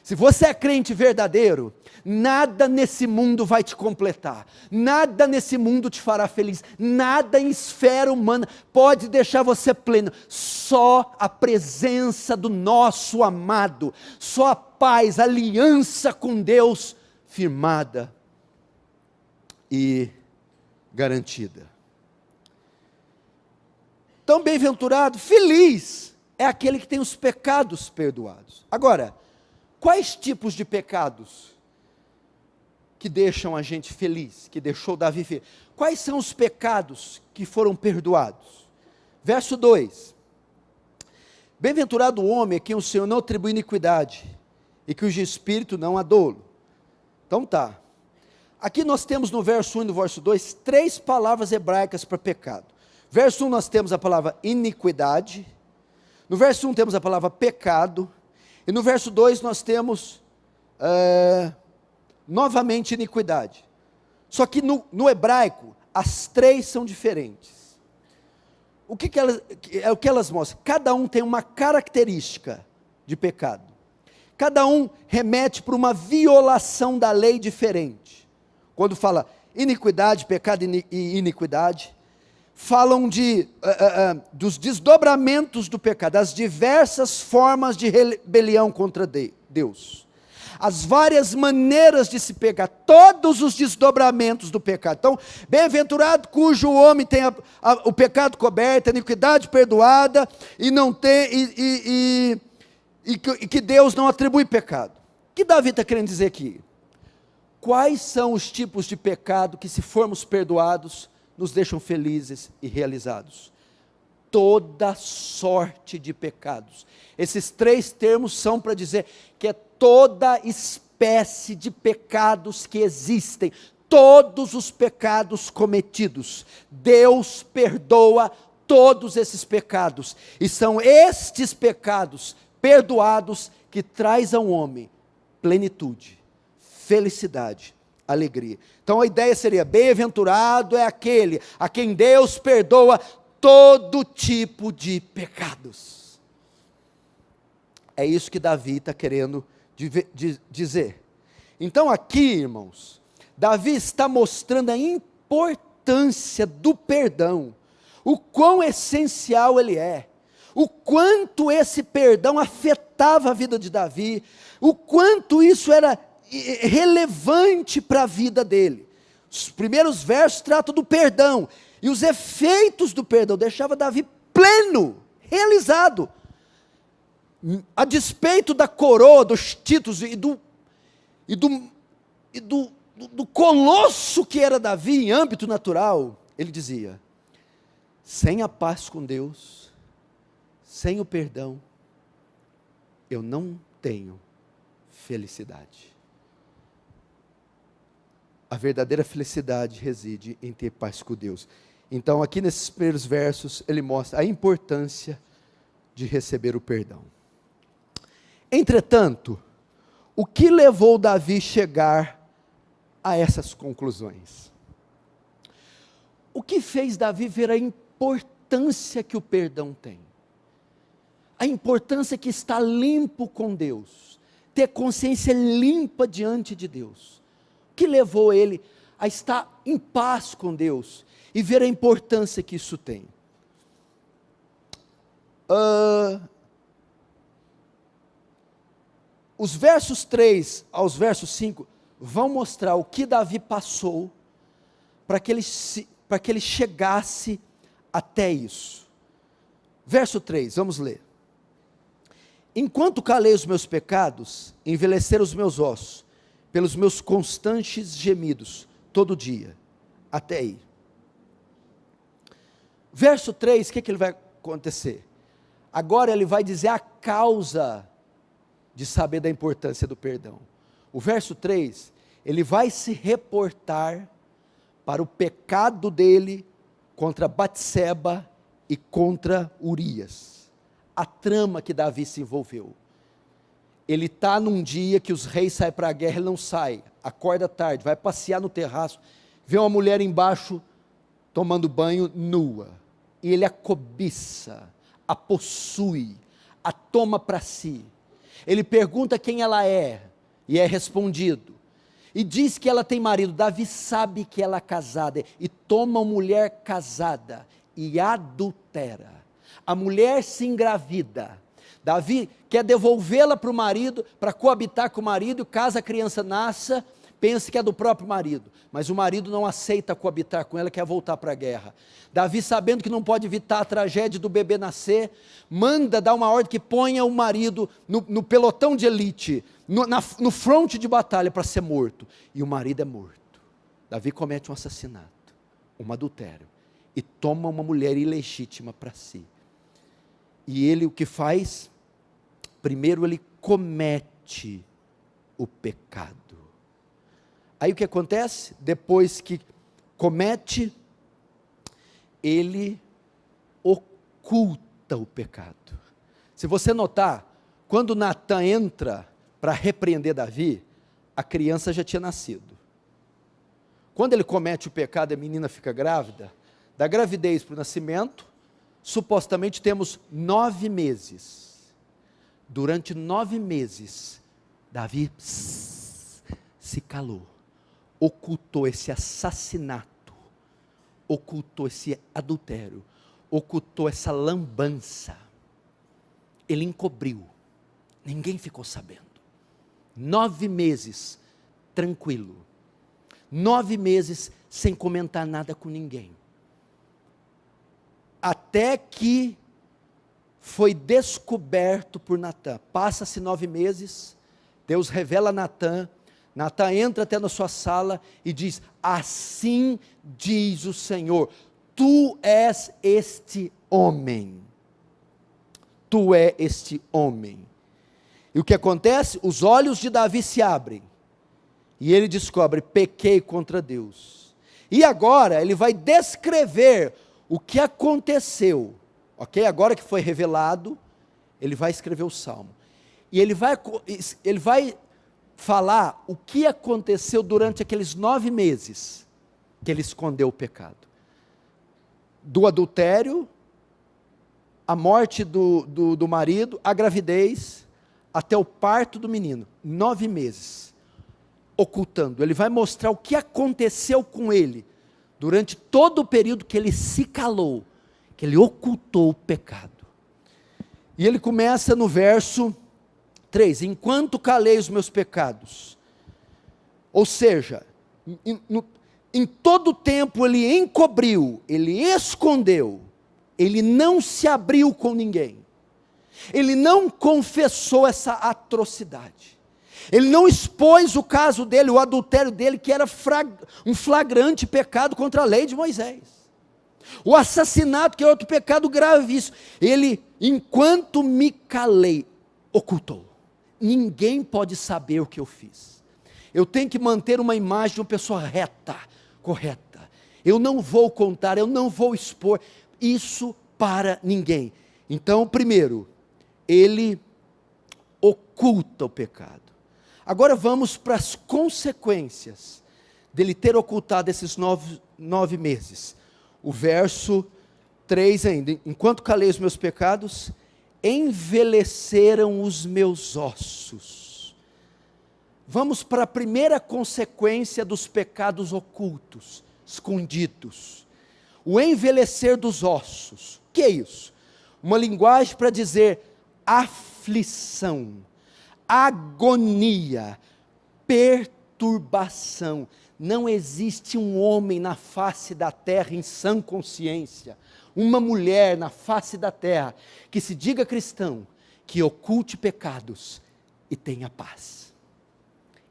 Se você é crente verdadeiro, nada nesse mundo vai te completar, nada nesse mundo te fará feliz, nada em esfera humana pode deixar você pleno, só a presença do nosso amado, só a paz, a aliança com Deus firmada e garantida. Então, bem-aventurado, feliz é aquele que tem os pecados perdoados. Agora, quais tipos de pecados que deixam a gente feliz, que deixou Davi feliz? Quais são os pecados que foram perdoados? Verso 2: bem-aventurado o homem a quem o Senhor não atribui iniquidade, e cujo espírito não há dolo. Então tá, aqui nós temos no verso 1 e no verso 2, 3 palavras hebraicas para pecado. Verso 1 nós temos a palavra iniquidade, no verso 1 temos a palavra pecado, e no verso 2 nós temos novamente iniquidade. Só que no hebraico, as 3 são diferentes. O que elas mostram? Cada um tem uma característica de pecado. Cada um remete para uma violação da lei diferente. Quando fala iniquidade, pecado e iniquidade, falam dos desdobramentos do pecado, as diversas formas de rebelião contra Deus, as várias maneiras de se pecar, todos os desdobramentos do pecado. Então, bem-aventurado cujo homem tem o pecado coberto, a iniquidade perdoada, e que Deus não atribui pecado. O que Davi está querendo dizer aqui? Quais são os tipos de pecado que, se formos perdoados, nos deixam felizes e realizados? Toda sorte de pecados. Esses 3 termos são para dizer que é toda espécie de pecados que existem, todos os pecados cometidos. Deus perdoa todos esses pecados, e são estes pecados perdoados que traz ao homem plenitude, felicidade, alegria. Então a ideia seria: bem-aventurado é aquele a quem Deus perdoa todo tipo de pecados. É isso que Davi está querendo dizer. Então aqui, irmãos, Davi está mostrando a importância do perdão, o quão essencial ele é, o quanto esse perdão afetava a vida de Davi, o quanto isso era relevante para a vida dele. Os primeiros versos tratam do perdão, e os efeitos do perdão deixava Davi pleno, realizado, a despeito da coroa, dos títulos e do colosso que era Davi em âmbito natural. Ele dizia: sem a paz com Deus, sem o perdão, eu não tenho felicidade. A verdadeira felicidade reside em ter paz com Deus. Então, aqui nesses primeiros versos, ele mostra a importância de receber o perdão. Entretanto, o que levou Davi a chegar a essas conclusões? O que fez Davi ver a importância que o perdão tem? A importância que está limpo com Deus, ter consciência limpa diante de Deus. O que levou ele a estar em paz com Deus e ver a importância que isso tem? Os versos 3 aos versos 5 vão mostrar o que Davi passou para que ele chegasse até isso. Verso 3, vamos ler. Enquanto calei os meus pecados, envelheceram os meus ossos, pelos meus constantes gemidos, todo dia, até aí. Verso 3, o que ele vai acontecer? Agora ele vai dizer a causa de saber da importância do perdão. O verso 3, ele vai se reportar para o pecado dele contra Batseba e contra Urias. A trama que Davi se envolveu. Ele está num dia que os reis saem para a guerra, ele não sai, acorda tarde, vai passear no terraço, vê uma mulher embaixo tomando banho nua, e ele a cobiça, a possui, a toma para si. Ele pergunta quem ela é, e é respondido, e diz que ela tem marido. Davi sabe que ela é casada, e toma uma mulher casada, e adultera. A mulher se engravida, Davi quer devolvê-la para o marido, para coabitar com o marido, e caso a criança nasça, pensa que é do próprio marido, mas o marido não aceita coabitar com ela, quer voltar para a guerra. Davi, sabendo que não pode evitar a tragédia do bebê nascer, manda dar uma ordem que ponha o marido no pelotão de elite, no fronte de batalha para ser morto, e o marido é morto. Davi comete um assassinato, um adultério, e toma uma mulher ilegítima para si. E ele o que faz? Primeiro ele comete o pecado. Aí o que acontece? Depois que comete, ele oculta o pecado. Se você notar, quando Natan entra para repreender Davi, a criança já tinha nascido. Quando ele comete o pecado, a menina fica grávida, da gravidez para o nascimento, supostamente temos 9 meses. Durante 9 meses, Davi se calou, ocultou esse assassinato, ocultou esse adultério, ocultou essa lambança. Ele encobriu, ninguém ficou sabendo. 9 meses tranquilo, 9 meses sem comentar nada com ninguém. Até que foi descoberto por Natan. Passa-se 9 meses, Deus revela a Natan. Natan entra até na sua sala e diz: assim diz o Senhor, tu és este homem. Tu é este homem. E o que acontece? Os olhos de Davi se abrem, e ele descobre: pequei contra Deus. E agora ele vai descrever o que aconteceu, ok? Agora que foi revelado, ele vai escrever o Salmo. E ele vai falar o que aconteceu durante aqueles 9 meses, que ele escondeu o pecado. Do adultério, a morte do marido, a gravidez, até o parto do menino. 9 meses, ocultando. Ele vai mostrar o que aconteceu com ele, durante todo o período que ele se calou, que ele ocultou o pecado. E ele começa no verso 3, enquanto calei os meus pecados. Ou seja, em todo o tempo ele encobriu, ele escondeu, ele não se abriu com ninguém, ele não confessou essa atrocidade. Ele não expôs o caso dele, o adultério dele, que era um flagrante pecado contra a lei de Moisés. O assassinato, que é outro pecado gravíssimo. Ele, enquanto me calei, ocultou. Ninguém pode saber o que eu fiz. Eu tenho que manter uma imagem de uma pessoa reta, correta. Eu não vou contar, eu não vou expor isso para ninguém. Então, primeiro, ele oculta o pecado. Agora vamos para as consequências dele ter ocultado esses 9 meses. O verso 3 ainda, enquanto calei os meus pecados, envelheceram os meus ossos. Vamos para a primeira consequência dos pecados ocultos, escondidos. O envelhecer dos ossos. O que é isso? Uma linguagem para dizer aflição, agonia, perturbação. Não existe um homem na face da terra em sã consciência, uma mulher na face da terra, que se diga cristão, que oculte pecados e tenha paz.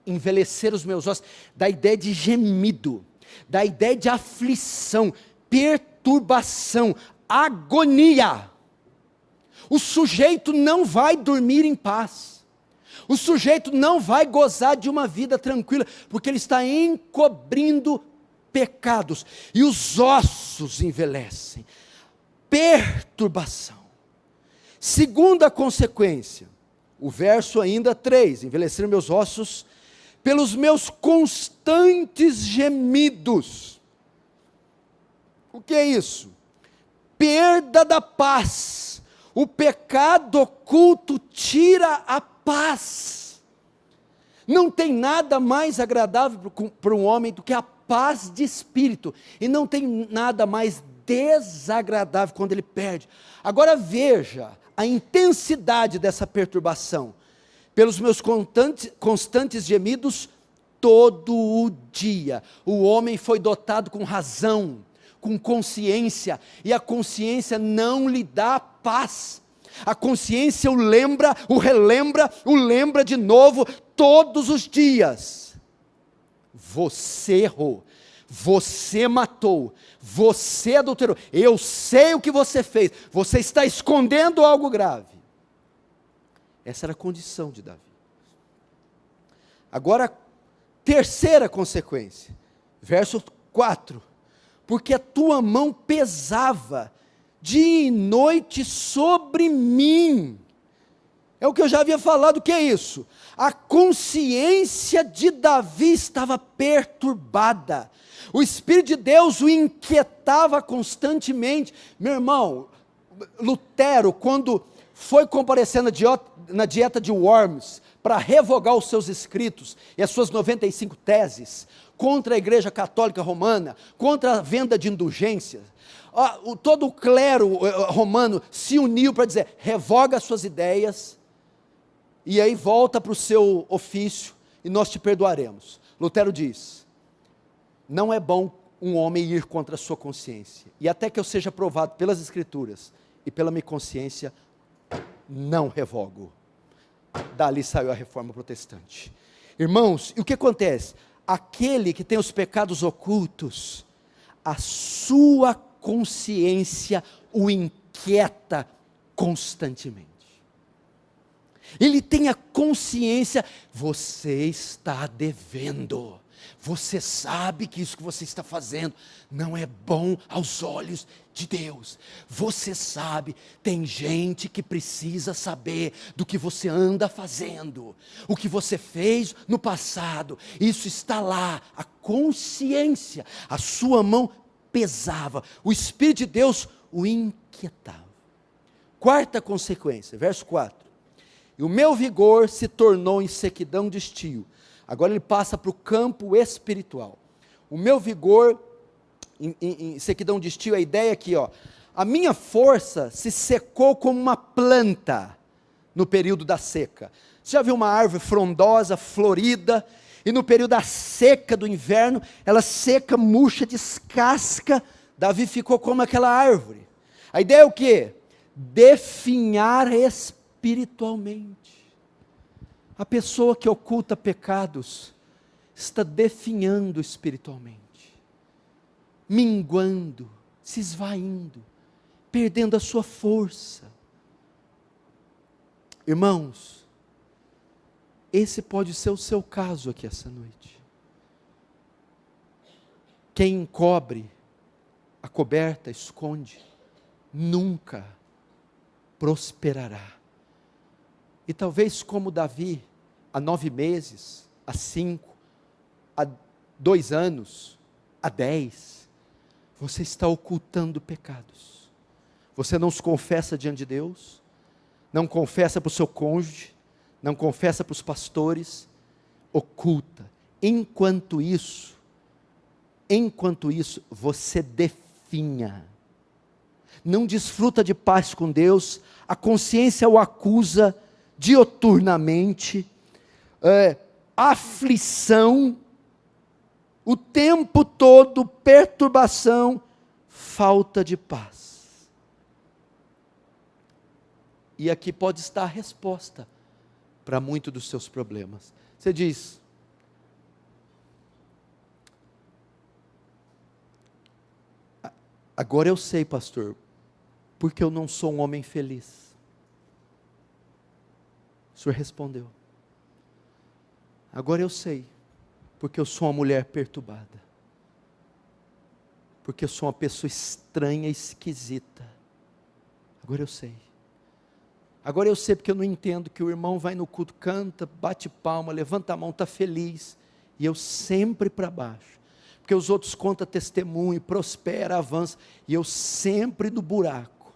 Envelhecer os meus ossos, da ideia de gemido, da ideia de aflição, perturbação, agonia. O sujeito não vai dormir em paz. O sujeito não vai gozar de uma vida tranquila, porque ele está encobrindo pecados. E os ossos envelhecem. Perturbação. Segunda consequência, o verso ainda 3, envelhecer meus ossos pelos meus constantes gemidos. O que é isso? Perda da paz. O pecado oculto tira a paz. Não tem nada mais agradável para um homem do que a paz de espírito, e não tem nada mais desagradável quando ele perde. Agora veja a intensidade dessa perturbação. Pelos meus constantes gemidos, todo o dia, o homem foi dotado com razão, com consciência, e a consciência não lhe dá paz. A consciência o lembra, o relembra, o lembra de novo, todos os dias. Você errou, você matou, você adulterou, eu sei o que você fez, você está escondendo algo grave. Essa era a condição de Davi. Agora, terceira consequência, verso 4, porque a tua mão pesava dia e noite sobre mim. É o que eu já havia falado, o que é isso? A consciência de Davi estava perturbada, o Espírito de Deus o inquietava constantemente. Meu irmão, Lutero, quando foi comparecer na dieta de Worms, para revogar os seus escritos, e as suas 95 teses, contra a Igreja Católica Romana, contra a venda de indulgências, todo o clero romano se uniu para dizer, revoga as suas ideias, e aí volta para o seu ofício, e nós te perdoaremos. Lutero diz, não é bom um homem ir contra a sua consciência, e até que eu seja provado pelas Escrituras, e pela minha consciência, não revogo. Dali saiu a reforma protestante. Irmãos, e o que acontece? Aquele que tem os pecados ocultos, a sua consciência o inquieta constantemente. Ele tem a consciência, você está devendo, você sabe que isso que você está fazendo não é bom aos olhos de Deus, você sabe, tem gente que precisa saber do que você anda fazendo, o que você fez no passado, isso está lá, a consciência, a sua mão pesava, o Espírito de Deus o inquietava. Quarta consequência, verso 4, e o meu vigor se tornou em sequidão de estio. Agora ele passa para o campo espiritual. O meu vigor, em sequidão de estio, a ideia aqui, a minha força se secou como uma planta no período da seca. Você já viu uma árvore frondosa, florida, e no período da seca do inverno, ela seca, murcha, descasca. Davi ficou como aquela árvore. A ideia é o quê? Definhar espiritualmente. A pessoa que oculta pecados está definhando espiritualmente, minguando, se esvaindo, perdendo a sua força. Irmãos, esse pode ser o seu caso aqui essa noite. Quem encobre, acoberta, esconde, nunca prosperará. E talvez como Davi, há 9 meses, há 5, há 2 anos, há 10, você está ocultando pecados. Você não os confessa diante de Deus, não confessa para o seu cônjuge, não confessa para os pastores, oculta. Enquanto isso, você definha. Não desfruta de paz com Deus, a consciência o acusa dioturnamente, aflição, o tempo todo, perturbação, falta de paz. E aqui pode estar a resposta para muitos dos seus problemas. Você diz: agora eu sei, pastor, porque eu não sou um homem feliz. O senhor respondeu: agora eu sei, porque eu sou uma mulher perturbada, porque eu sou uma pessoa estranha e esquisita. Agora eu sei. Agora eu sei porque eu não entendo que o irmão vai no culto, canta, bate palma, levanta a mão, está feliz, e eu sempre para baixo. Porque os outros contam testemunho, prospera, avança, e eu sempre no buraco.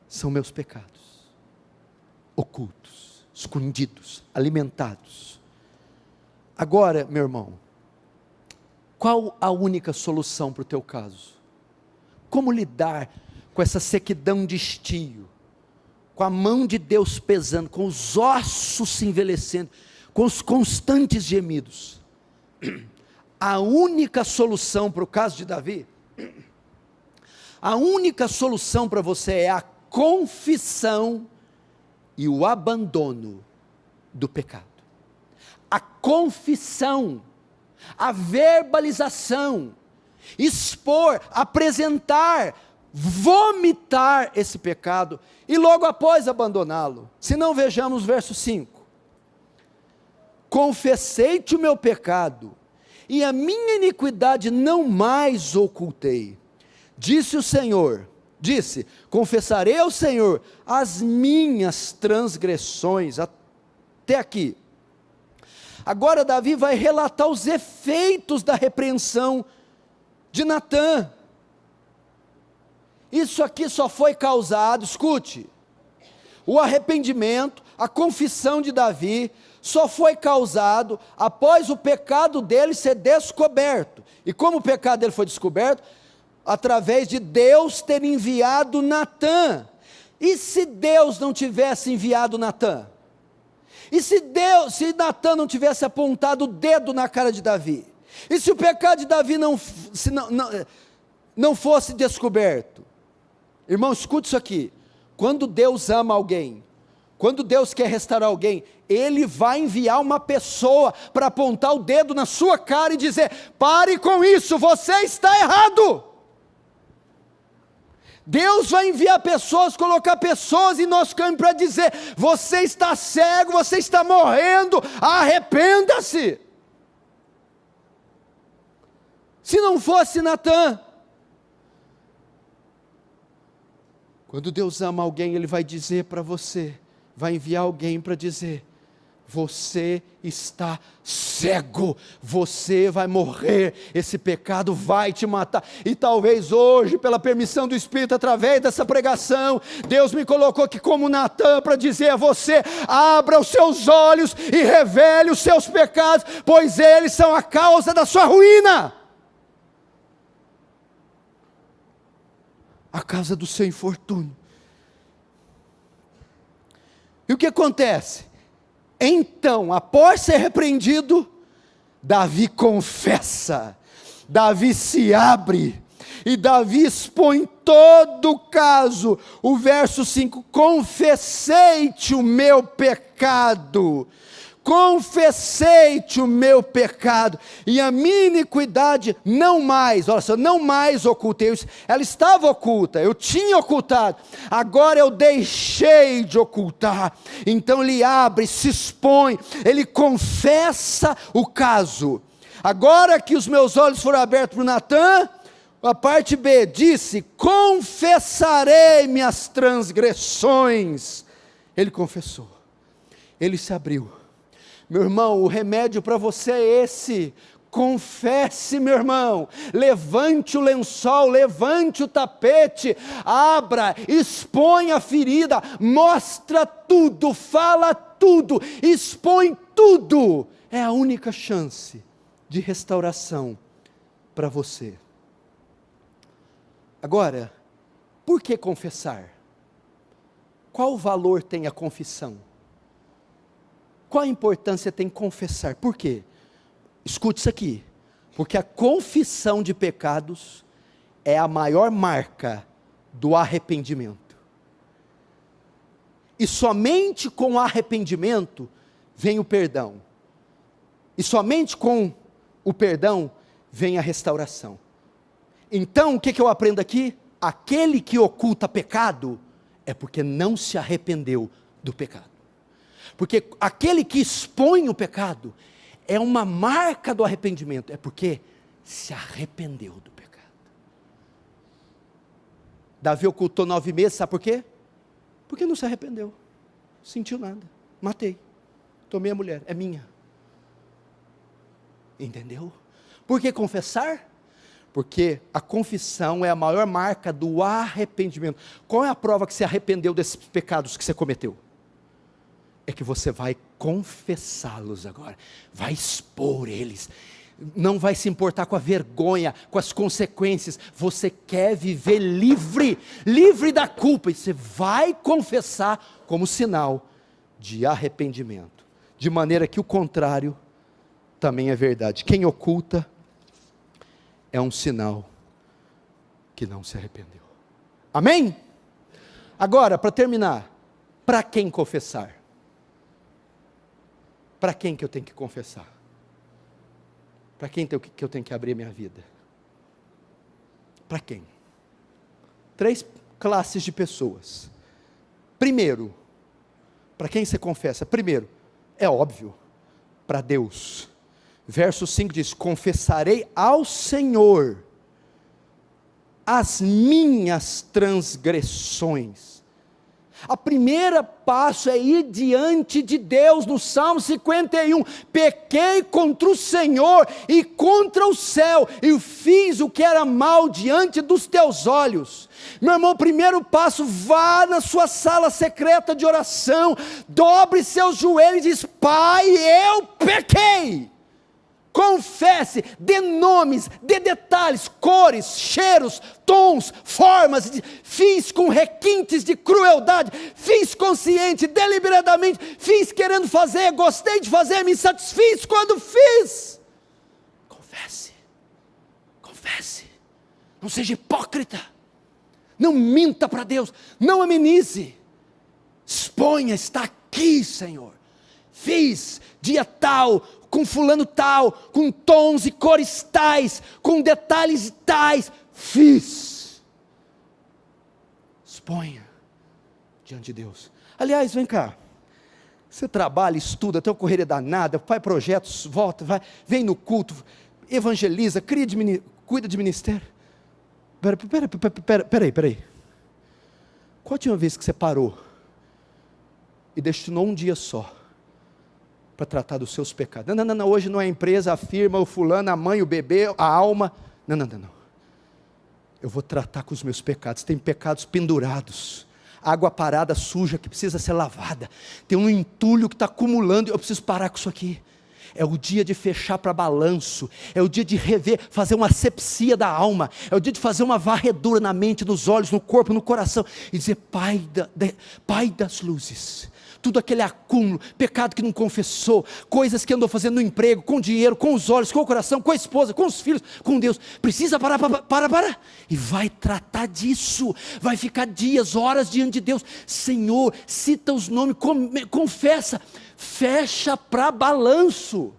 São meus pecados, ocultos, escondidos, alimentados. Agora, meu irmão, qual a única solução para o teu caso? Como lidar com essa sequidão de estio, com a mão de Deus pesando, com os ossos se envelhecendo, com os constantes gemidos? A única solução para o caso de Davi, a única solução para você é a confissão e o abandono do pecado. A confissão, a verbalização, expor, apresentar, vomitar esse pecado e logo após abandoná-lo. Se não, vejamos o verso 5. Confessei-te o meu pecado e a minha iniquidade não mais ocultei. Disse o Senhor, confessarei ao Senhor as minhas transgressões. Até aqui. Agora Davi vai relatar os efeitos da repreensão de Natã. Isso aqui só foi causado, escute, o arrependimento, a confissão de Davi, só foi causado após o pecado dele ser descoberto. E como o pecado dele foi descoberto? Através de Deus ter enviado Natã. E se Deus não tivesse enviado Natã? E se Natã não tivesse apontado o dedo na cara de Davi? E se o pecado de Davi não fosse descoberto? Irmão, escute isso aqui. Quando Deus ama alguém, quando Deus quer restaurar alguém, Ele vai enviar uma pessoa para apontar o dedo na sua cara e dizer: pare com isso, você está errado. Deus vai enviar pessoas, colocar pessoas em nosso caminho para dizer: você está cego, você está morrendo, arrependa-se. Se não fosse Natã, quando Deus ama alguém, Ele vai dizer para você, vai enviar alguém para dizer: você está cego, você vai morrer, esse pecado vai te matar. E talvez hoje, pela permissão do Espírito, através dessa pregação, Deus me colocou aqui como Natã para dizer a você: abra os seus olhos e revele os seus pecados, pois eles são a causa da sua ruína, a causa do seu infortúnio. E o que acontece? Então, após ser repreendido, Davi confessa, Davi se abre, e Davi expõe todo o caso. O verso 5: confessei-te o meu pecado, confessei-te o meu pecado, e a minha iniquidade não mais, olha só, não mais ocultei. Ela estava oculta, eu tinha ocultado, agora eu deixei de ocultar. Então ele abre, se expõe, ele confessa o caso. Agora que os meus olhos foram abertos para o Natã, a parte B, disse: confessarei minhas transgressões. Ele confessou, ele se abriu. Meu irmão, o remédio para você é esse: confesse, meu irmão, levante o lençol, levante o tapete, abra, expõe a ferida, mostra tudo, fala tudo, expõe tudo. É a única chance de restauração para você. Agora, por que confessar? Qual valor tem a confissão? Qual a importância tem confessar? Por quê? Escute isso aqui. Porque a confissão de pecados é a maior marca do arrependimento. E somente com o arrependimento vem o perdão. E somente com o perdão vem a restauração. Então, o que eu aprendo aqui? Aquele que oculta pecado é porque não se arrependeu do pecado. Porque aquele que expõe o pecado é uma marca do arrependimento, é porque se arrependeu do pecado. Davi ocultou 9 meses, sabe por quê? Porque não se arrependeu, sentiu nada, matei, tomei a mulher, é minha. Entendeu? Por que confessar? Porque a confissão é a maior marca do arrependimento. Qual é a prova que você arrependeu desses pecados que você cometeu? É que você vai confessá-los agora, vai expor eles, não vai se importar com a vergonha, com as consequências. Você quer viver livre, livre da culpa, e você vai confessar como sinal de arrependimento, de maneira que o contrário também é verdade. Quem oculta é um sinal que não se arrependeu. Amém? Agora, para terminar, para quem confessar? Para quem que eu tenho que confessar? Para quem que eu tenho que abrir minha vida? Para quem? 3 classes de pessoas. Primeiro, para quem você confessa? Primeiro, é óbvio, para Deus. Verso 5 diz: confessarei ao Senhor as minhas transgressões. A primeira passo é ir diante de Deus. No Salmo 51, pequei contra o Senhor e contra o céu, e fiz o que era mal diante dos teus olhos. Meu irmão, primeiro passo, vá na sua sala secreta de oração, dobre seus joelhos e diz: Pai, eu pequei. Confesse, dê nomes, dê detalhes, cores, cheiros, tons, formas. Fiz com requintes de crueldade, fiz consciente, deliberadamente, fiz querendo fazer, gostei de fazer, me satisfiz quando fiz. Confesse, confesse, não seja hipócrita, não minta para Deus, não amenize, exponha, está aqui, Senhor, fiz dia tal, com fulano tal, com tons e cores tais, com detalhes tais, fiz. Exponha diante de Deus. Aliás, vem cá, você trabalha, estuda, tem uma correria danada, faz projetos, volta, vai, vem no culto, evangeliza, cuida de ministério. Peraí. Qual a última vez que você parou e destinou um dia só para tratar dos seus pecados? Não, hoje não é a empresa, a firma, o fulano, a mãe, o bebê, a alma. Não. Eu vou tratar com os meus pecados. Tem pecados pendurados, água parada, suja, que precisa ser lavada. Tem um entulho que está acumulando, eu preciso parar com isso aqui. É o dia de fechar para balanço, é o dia de rever, fazer uma asepsia da alma, é o dia de fazer uma varredura na mente, nos olhos, no corpo, no coração, e dizer: Pai das luzes, tudo aquele acúmulo, pecado que não confessou, coisas que andou fazendo no emprego, com dinheiro, com os olhos, com o coração, com a esposa, com os filhos, com Deus, precisa parar, e vai tratar disso, vai ficar dias, horas diante de Deus. Senhor, cita os nomes, confessa, fecha para balanço.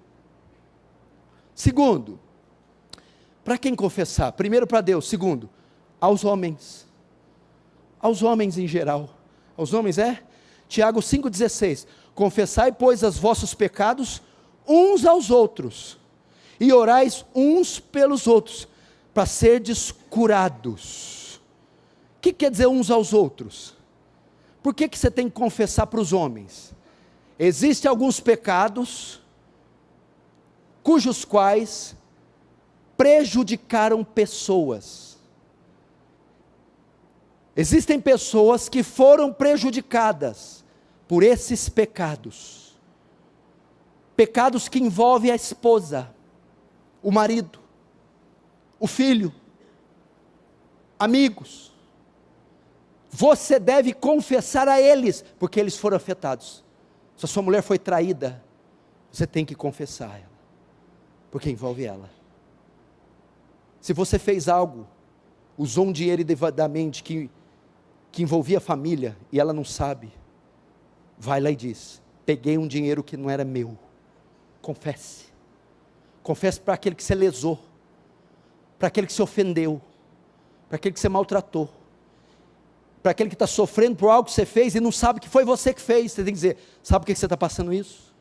Segundo, para quem confessar? Primeiro para Deus. Segundo, aos homens em geral. Aos homens Tiago 5,16, confessai, pois, os vossos pecados uns aos outros, e orais uns pelos outros, para serdes curados. O que quer dizer uns aos outros? Por que você tem que confessar para os homens? Existem alguns pecados, cujos quais prejudicaram pessoas. Existem pessoas que foram prejudicadas por esses pecados. Pecados que envolvem a esposa, o marido, o filho, amigos. Você deve confessar a eles, porque eles foram afetados. Se a sua mulher foi traída, você tem que confessar a ela, porque envolve ela. Se você fez algo, usou um dinheiro indevadamente que envolvia a família, e ela não sabe, vai lá e diz: peguei um dinheiro que não era meu. Confesse. Confesse para aquele que você lesou, para aquele que se ofendeu, para aquele que você maltratou, para aquele que está sofrendo por algo que você fez e não sabe que foi você que fez. Você tem que dizer: sabe por que você está passando isso?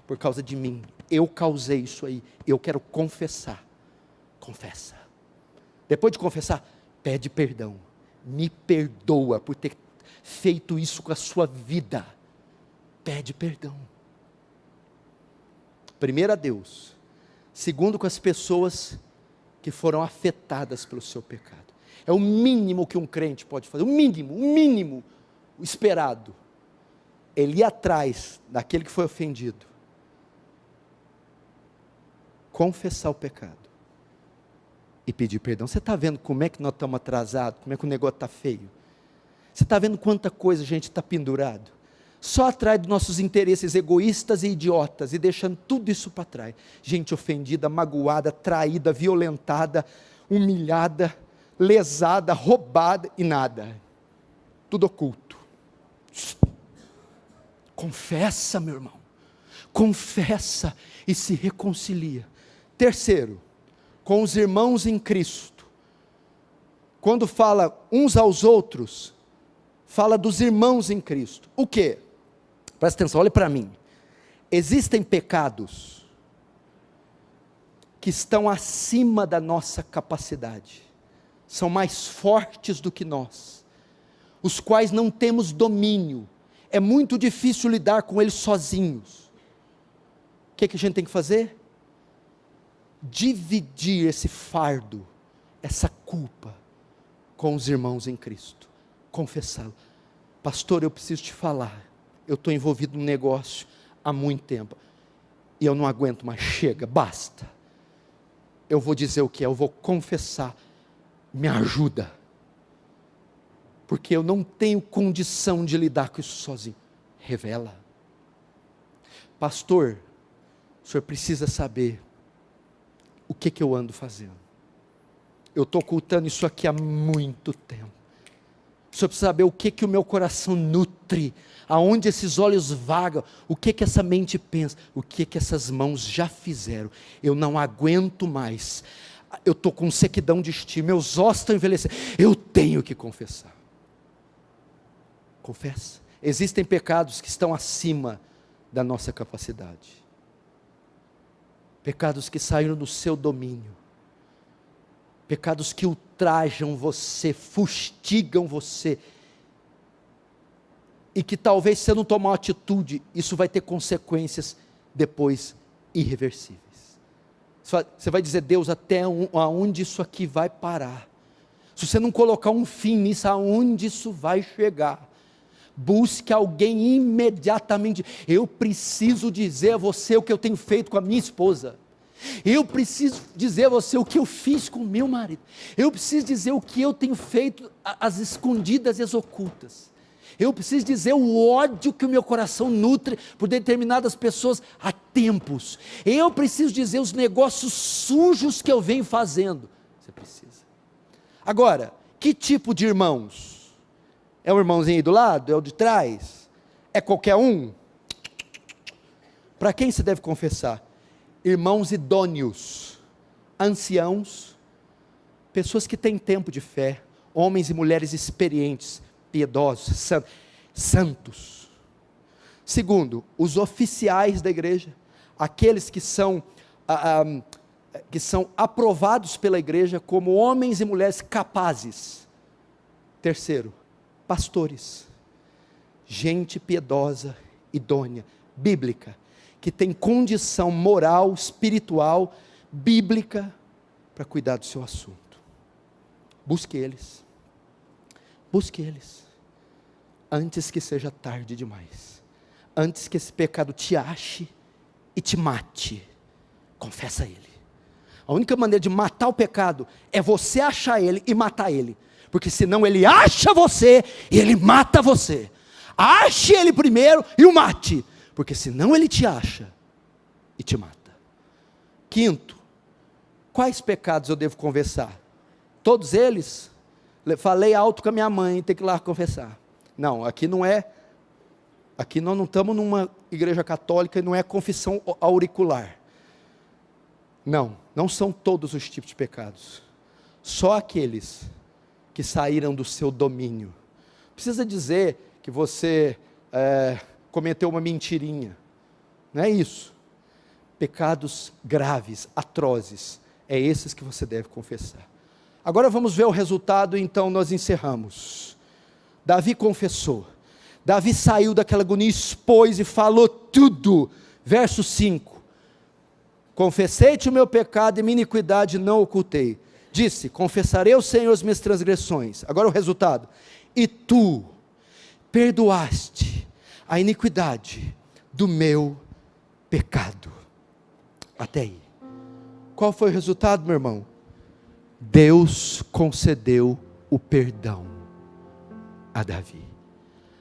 Por causa de mim. Eu causei isso aí. Eu quero confessar. Confessa. Depois de confessar, pede perdão. Me perdoa por ter feito isso com a sua vida. Pede perdão. Primeiro a Deus. Segundo, com as pessoas que foram afetadas pelo seu pecado. É o mínimo que um crente pode fazer. O mínimo, o esperado. Ele ir atrás daquele que foi ofendido. Confessar o pecado. E pedir perdão. Você está vendo como é que nós estamos atrasados? Como é que o negócio está feio? Você está vendo quanta coisa a gente está pendurado? Só atrás dos nossos interesses egoístas e idiotas, e deixando tudo isso para trás. Gente ofendida, magoada, traída, violentada, humilhada, lesada, roubada e nada. Tudo oculto. Confessa, meu irmão. Confessa e se reconcilia. Terceiro, com os irmãos em Cristo. Quando fala uns aos outros, fala dos irmãos em Cristo. O quê? Presta atenção, olha para mim. Existem pecados que estão acima da nossa capacidade, são mais fortes do que nós, os quais não temos domínio, é muito difícil lidar com eles sozinhos. O que a gente tem que fazer? Dividir esse fardo, essa culpa, com os irmãos em Cristo, confessá-lo. Pastor, eu preciso te falar, eu estou envolvido num negócio há muito tempo, e eu não aguento mais, chega, basta, eu vou dizer o que é, eu vou confessar, me ajuda, porque eu não tenho condição de lidar com isso sozinho. Revela. Pastor, o senhor precisa saber o que eu ando fazendo. Eu estou ocultando isso aqui há muito tempo. O senhor precisa saber o que o meu coração nutre, aonde esses olhos vagam, o que essa mente pensa, o que essas mãos já fizeram. Eu não aguento mais. Eu estou com sequidão de estima, meus ossos estão envelhecendo. Eu tenho que confessar. Confessa. Existem pecados que estão acima da nossa capacidade. Pecados que saíram do seu domínio. Pecados que ultrajam você, fustigam você. E que talvez se você não tomar uma atitude, isso vai ter consequências depois irreversíveis. Você vai dizer: Deus, até aonde isso aqui vai parar? Se você não colocar um fim nisso, aonde isso vai chegar? Busque alguém imediatamente. Eu preciso dizer a você o que eu tenho feito com a minha esposa. Eu preciso dizer a você o que eu fiz com o meu marido. Eu preciso dizer o que eu tenho feito às escondidas e às ocultas. Eu preciso dizer o ódio que o meu coração nutre por determinadas pessoas há tempos. Eu preciso dizer os negócios sujos que eu venho fazendo. Você precisa. Agora, que tipo de irmãos? É o irmãozinho aí do lado? É o de trás? É qualquer um? Para quem você deve confessar? Irmãos idôneos, anciãos, pessoas que têm tempo de fé, homens e mulheres experientes, piedosos, santos. Segundo, os oficiais da igreja, aqueles que são aprovados pela igreja como homens e mulheres capazes. Terceiro, pastores, gente piedosa, idônea, bíblica, que tem condição moral, espiritual, bíblica, para cuidar do seu assunto. Busque eles, antes que seja tarde demais, antes que esse pecado te ache e te mate. Confessa ele. A única maneira de matar o pecado é você achar ele e matar ele, porque senão ele acha você e ele mata você. Ache ele primeiro e o mate, porque senão ele te acha e te mata. Quinto, quais pecados eu devo confessar? Todos eles? Falei alto com a minha mãe, tem que ir lá confessar. Não, aqui não é Aqui nós não estamos numa igreja católica e não é confissão auricular. Não, não são todos os tipos de pecados. Só aqueles que saíram do seu domínio. Precisa dizer que você cometeu uma mentirinha. Não é isso. Pecados graves, atrozes, é esses que você deve confessar. Agora vamos ver o resultado, então nós encerramos. Davi confessou. Davi saiu daquela agonia, expôs e falou tudo. Verso 5. Confessei-te o meu pecado e minha iniquidade não ocultei. Disse, confessarei ao Senhor as minhas transgressões. Agora o resultado. E tu perdoaste a iniquidade do meu pecado. Até aí. Qual foi o resultado, meu irmão? Deus concedeu o perdão a Davi.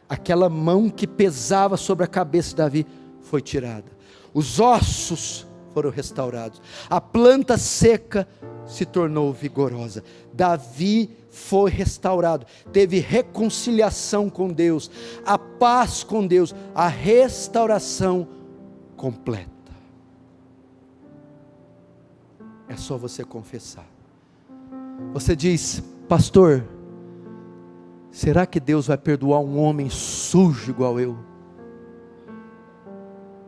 Aquela mão que pesava sobre a cabeça de Davi foi tirada. Os ossos foram restaurados. A planta seca se tornou vigorosa. Davi foi restaurado. Teve reconciliação com Deus. A paz com Deus. A restauração completa. É só você confessar. Você diz, pastor, será que Deus vai perdoar um homem sujo igual eu?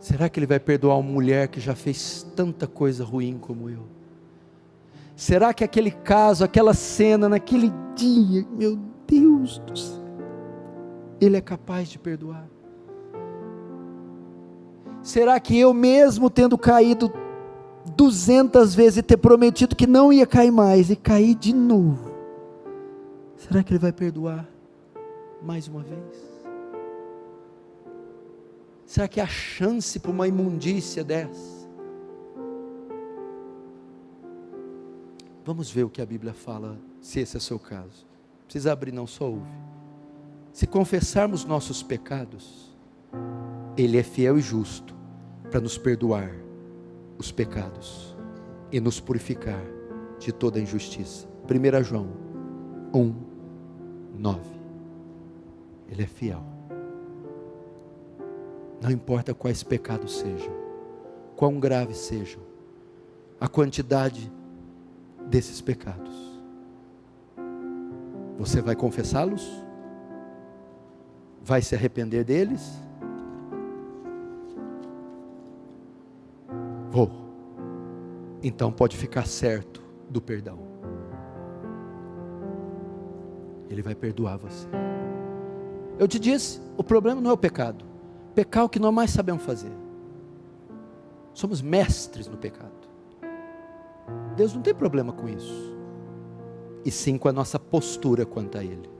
Será que Ele vai perdoar uma mulher que já fez tanta coisa ruim como eu? Será que aquele caso, aquela cena, naquele dia, meu Deus do céu, Ele é capaz de perdoar? Será que eu mesmo tendo caído 200 vezes e ter prometido que não ia cair mais, e cair de novo, será que Ele vai perdoar mais uma vez? Será que há chance para uma imundícia dessa? Vamos ver o que a Bíblia fala, se esse é o seu caso. Não precisa abrir não, só ouve. Se confessarmos nossos pecados, Ele é fiel e justo para nos perdoar os pecados e nos purificar de toda injustiça. 1 João 1:9. Ele é fiel. Não importa quais pecados sejam, quão graves sejam, a quantidade desses pecados, você vai confessá-los? Vai se arrepender deles? Vou. Então pode ficar certo do perdão. Ele vai perdoar você. Eu te disse, o problema não é o pecado. Pecar é o que nós mais sabemos fazer. Somos mestres no pecado. Deus não tem problema com isso. E sim com a nossa postura quanto a Ele.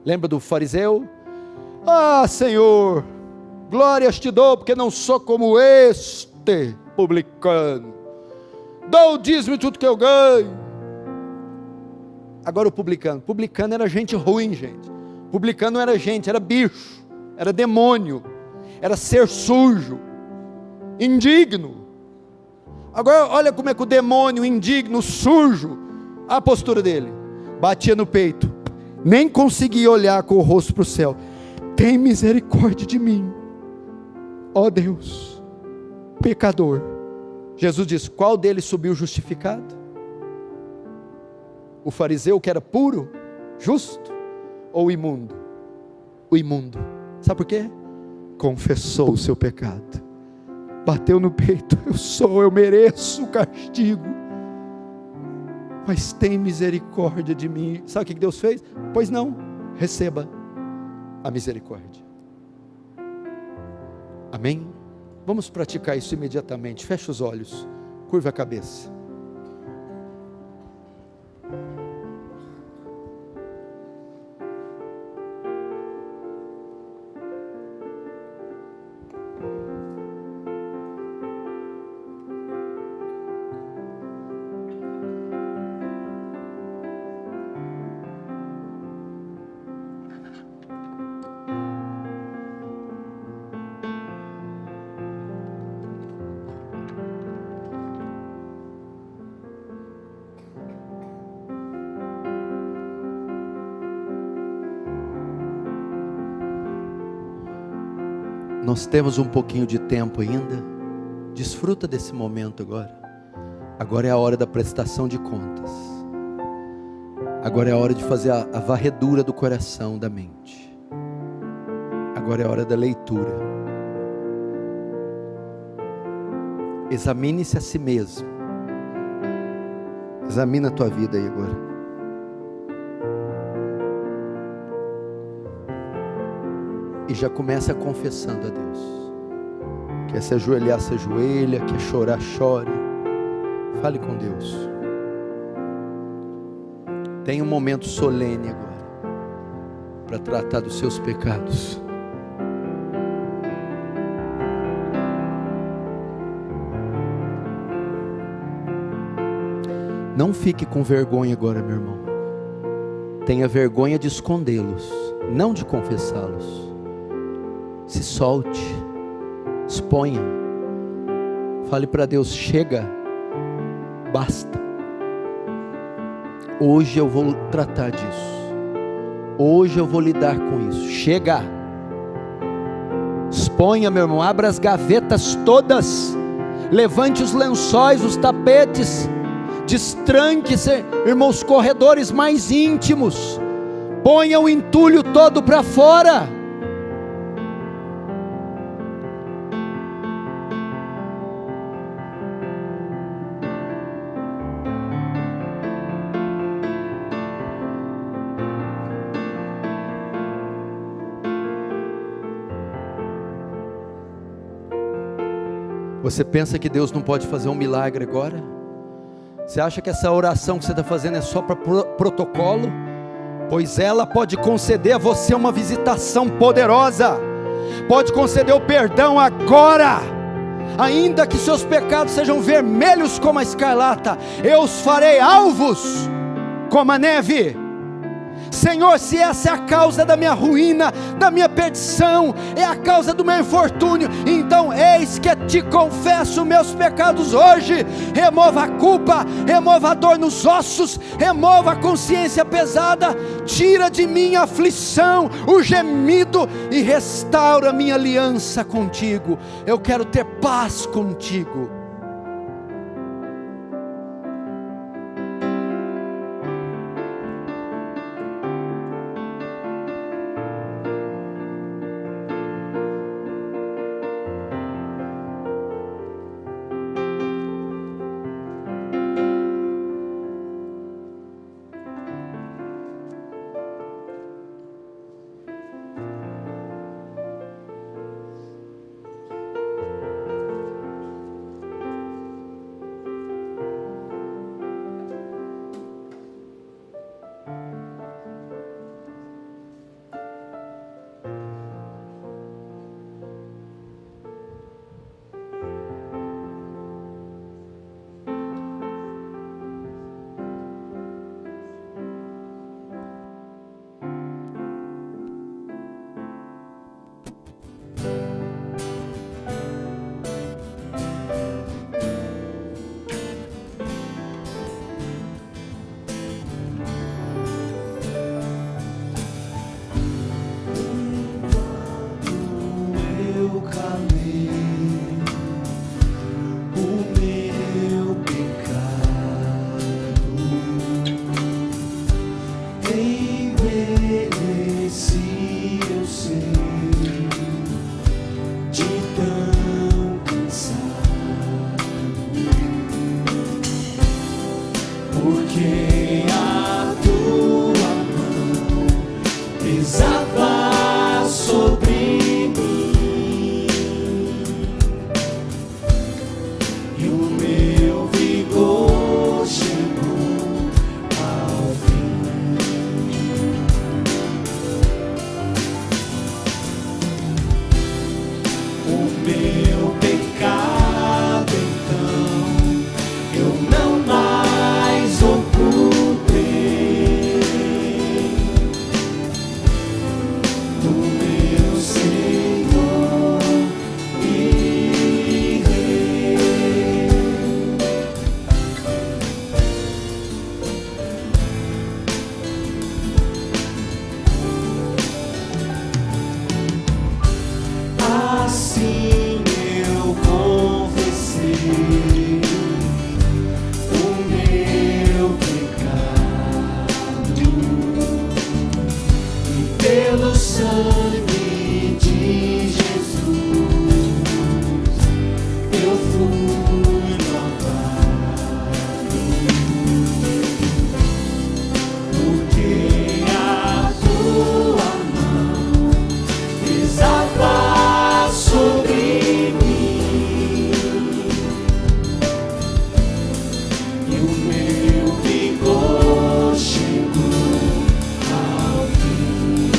Lembra do fariseu? Ah, Senhor, glórias te dou, porque não sou como este publicano. Dou o dízimo de tudo que eu ganho. Agora o publicano era gente ruim, gente. Publicano não era gente, era bicho, era demônio, era ser sujo, indigno. Agora olha como é que o demônio indigno, sujo, a postura dele, batia no peito, nem conseguia olhar com o rosto para o céu. Tem misericórdia de mim, ó Deus, pecador. Jesus disse, qual deles subiu justificado? O fariseu que era puro, justo, ou o imundo? O imundo. Sabe por quê? Confessou o seu pecado, bateu no peito, eu mereço o castigo, mas tem misericórdia de mim. Sabe o que Deus fez? Pois não, receba a misericórdia. Amém? Vamos praticar isso imediatamente. Feche os olhos, curva a cabeça. Nós temos um pouquinho de tempo ainda. Desfruta desse momento agora. Agora é a hora da prestação de contas. Agora é a hora de fazer a varredura do coração, da mente. Agora é a hora da leitura. Examine-se a si mesmo. Examina a tua vida aí agora. E já começa confessando a Deus. Quer se ajoelhar, se ajoelha. Quer chorar, chore. Fale com Deus. Tem um momento solene agora para tratar dos seus pecados. Não fique com vergonha agora, meu irmão. Tenha vergonha de escondê-los, não de confessá-los. Se solte, exponha. Fale para Deus: chega, basta. Hoje eu vou tratar disso. Hoje eu vou lidar com isso. Chega. Exponha, meu irmão. Abra as gavetas todas. Levante os lençóis, os tapetes. Destranque-se, irmãos, os corredores mais íntimos. Ponha o entulho todo para fora. Você pensa que Deus não pode fazer um milagre agora? Você acha que essa oração que você está fazendo é só para protocolo? Pois ela pode conceder a você uma visitação poderosa. Pode conceder o perdão agora. Ainda que seus pecados sejam vermelhos como a escarlata, eu os farei alvos como a neve. Senhor, se essa é a causa da minha ruína, da minha perdição, é a causa do meu infortúnio, então eis que te confesso meus pecados hoje. Remova a culpa, remova a dor nos ossos, remova a consciência pesada, tira de mim a aflição, o gemido, e restaura a minha aliança contigo. Eu quero ter paz contigo. Sim, eu confessei o meu pecado e pelo sangue de Jesus eu fui lavado, porque a tua mão desaba sobre mim e o meu vigor chegou ao fim.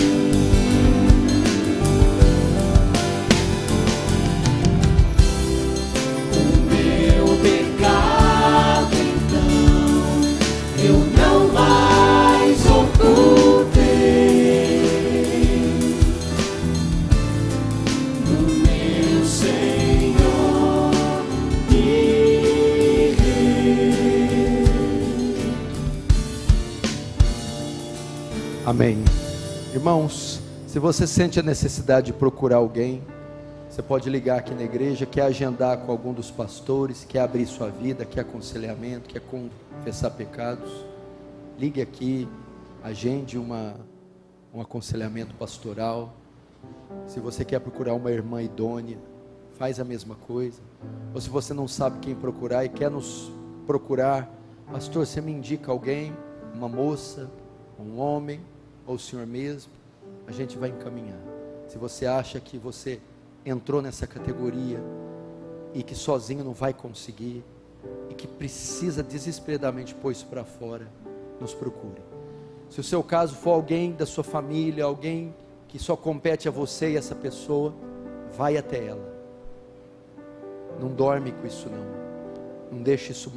O meu pecado então eu não mais ocultei no meu Senhor e Rei. Amém. Irmãos, se você sente a necessidade de procurar alguém, você pode ligar aqui na igreja, quer agendar com algum dos pastores, quer abrir sua vida, quer aconselhamento, quer confessar pecados, ligue aqui, agende um aconselhamento pastoral. Se você quer procurar uma irmã idônea, faz a mesma coisa. Ou se você não sabe quem procurar e quer nos procurar, pastor, você me indica alguém, uma moça, um homem, ou o senhor mesmo, a gente vai encaminhar. Se você acha que você entrou nessa categoria e que sozinho não vai conseguir e que precisa desesperadamente pôr isso para fora, nos procure. Se o seu caso for alguém da sua família, alguém que só compete a você e essa pessoa, vai até ela. Não dorme com isso não. Não deixe isso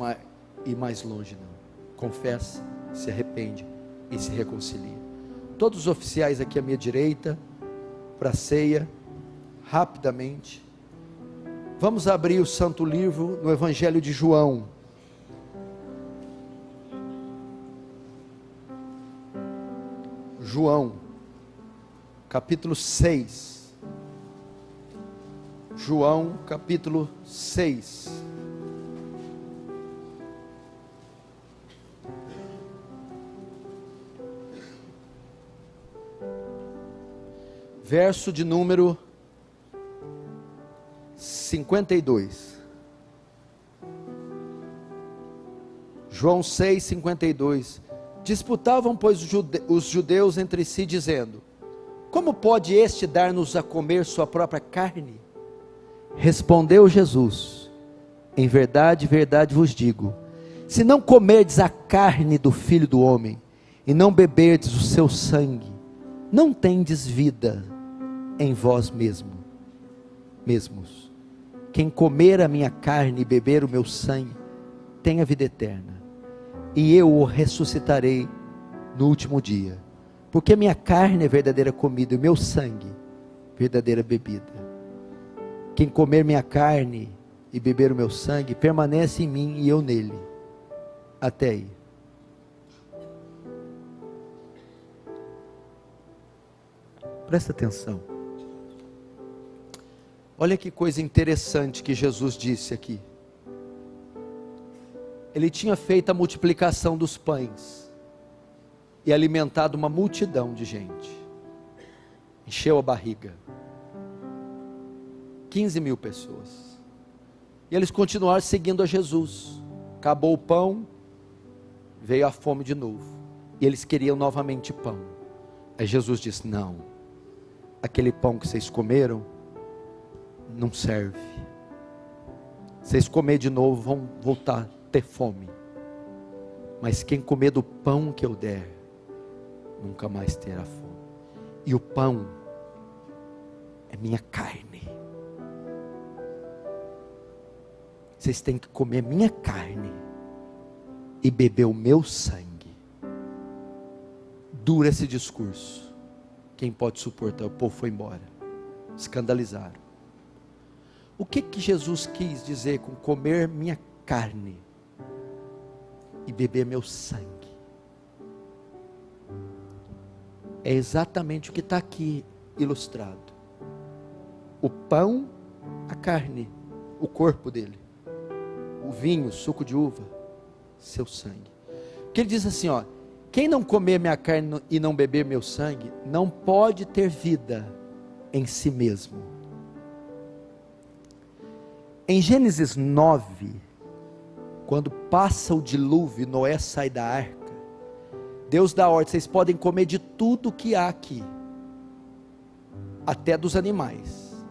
ir mais longe não. Confessa, se arrepende e se reconcilia. Todos os oficiais aqui à minha direita, para a ceia, rapidamente. Vamos abrir o Santo Livro no Evangelho de João. João, capítulo 6. João, capítulo 6. Verso de número 52. João 6, 52. Disputavam, pois, os judeus entre si, dizendo: como pode este dar-nos a comer sua própria carne? Respondeu Jesus: em verdade, verdade vos digo, se não comerdes a carne do Filho do Homem, e não beberdes o seu sangue, não tendes vida em vós mesmos. Quem comer a minha carne e beber o meu sangue, tem a vida eterna, e eu o ressuscitarei no último dia, porque minha carne é verdadeira comida, e o meu sangue, verdadeira bebida. Quem comer minha carne e beber o meu sangue, permanece em mim e eu nele. Até aí. Presta atenção. Olha que coisa interessante que Jesus disse aqui. Ele tinha feito a multiplicação dos pães e alimentado uma multidão de gente. Encheu a barriga. 15.000 pessoas. E eles continuaram seguindo a Jesus. Acabou o pão, veio a fome de novo. E eles queriam novamente pão. Aí Jesus disse: não, aquele pão que vocês comeram não serve. Vocês comer de novo vão voltar a ter fome. Mas quem comer do pão que eu der, nunca mais terá fome. E o pão é minha carne. Vocês têm que comer minha carne e beber o meu sangue. Dura esse discurso. Quem pode suportar? O povo foi embora. Escandalizaram. O que Jesus quis dizer com comer minha carne e beber meu sangue? É exatamente o que está aqui ilustrado. O pão a carne, o corpo dele, o vinho, o suco de uva, seu sangue. Porque ele diz assim, ó, quem não comer minha carne e não beber meu sangue, não pode ter vida em si mesmo. Em Gênesis 9, quando passa o dilúvio, Noé sai da arca, Deus dá ordem, vocês podem comer de tudo que há aqui, até dos animais,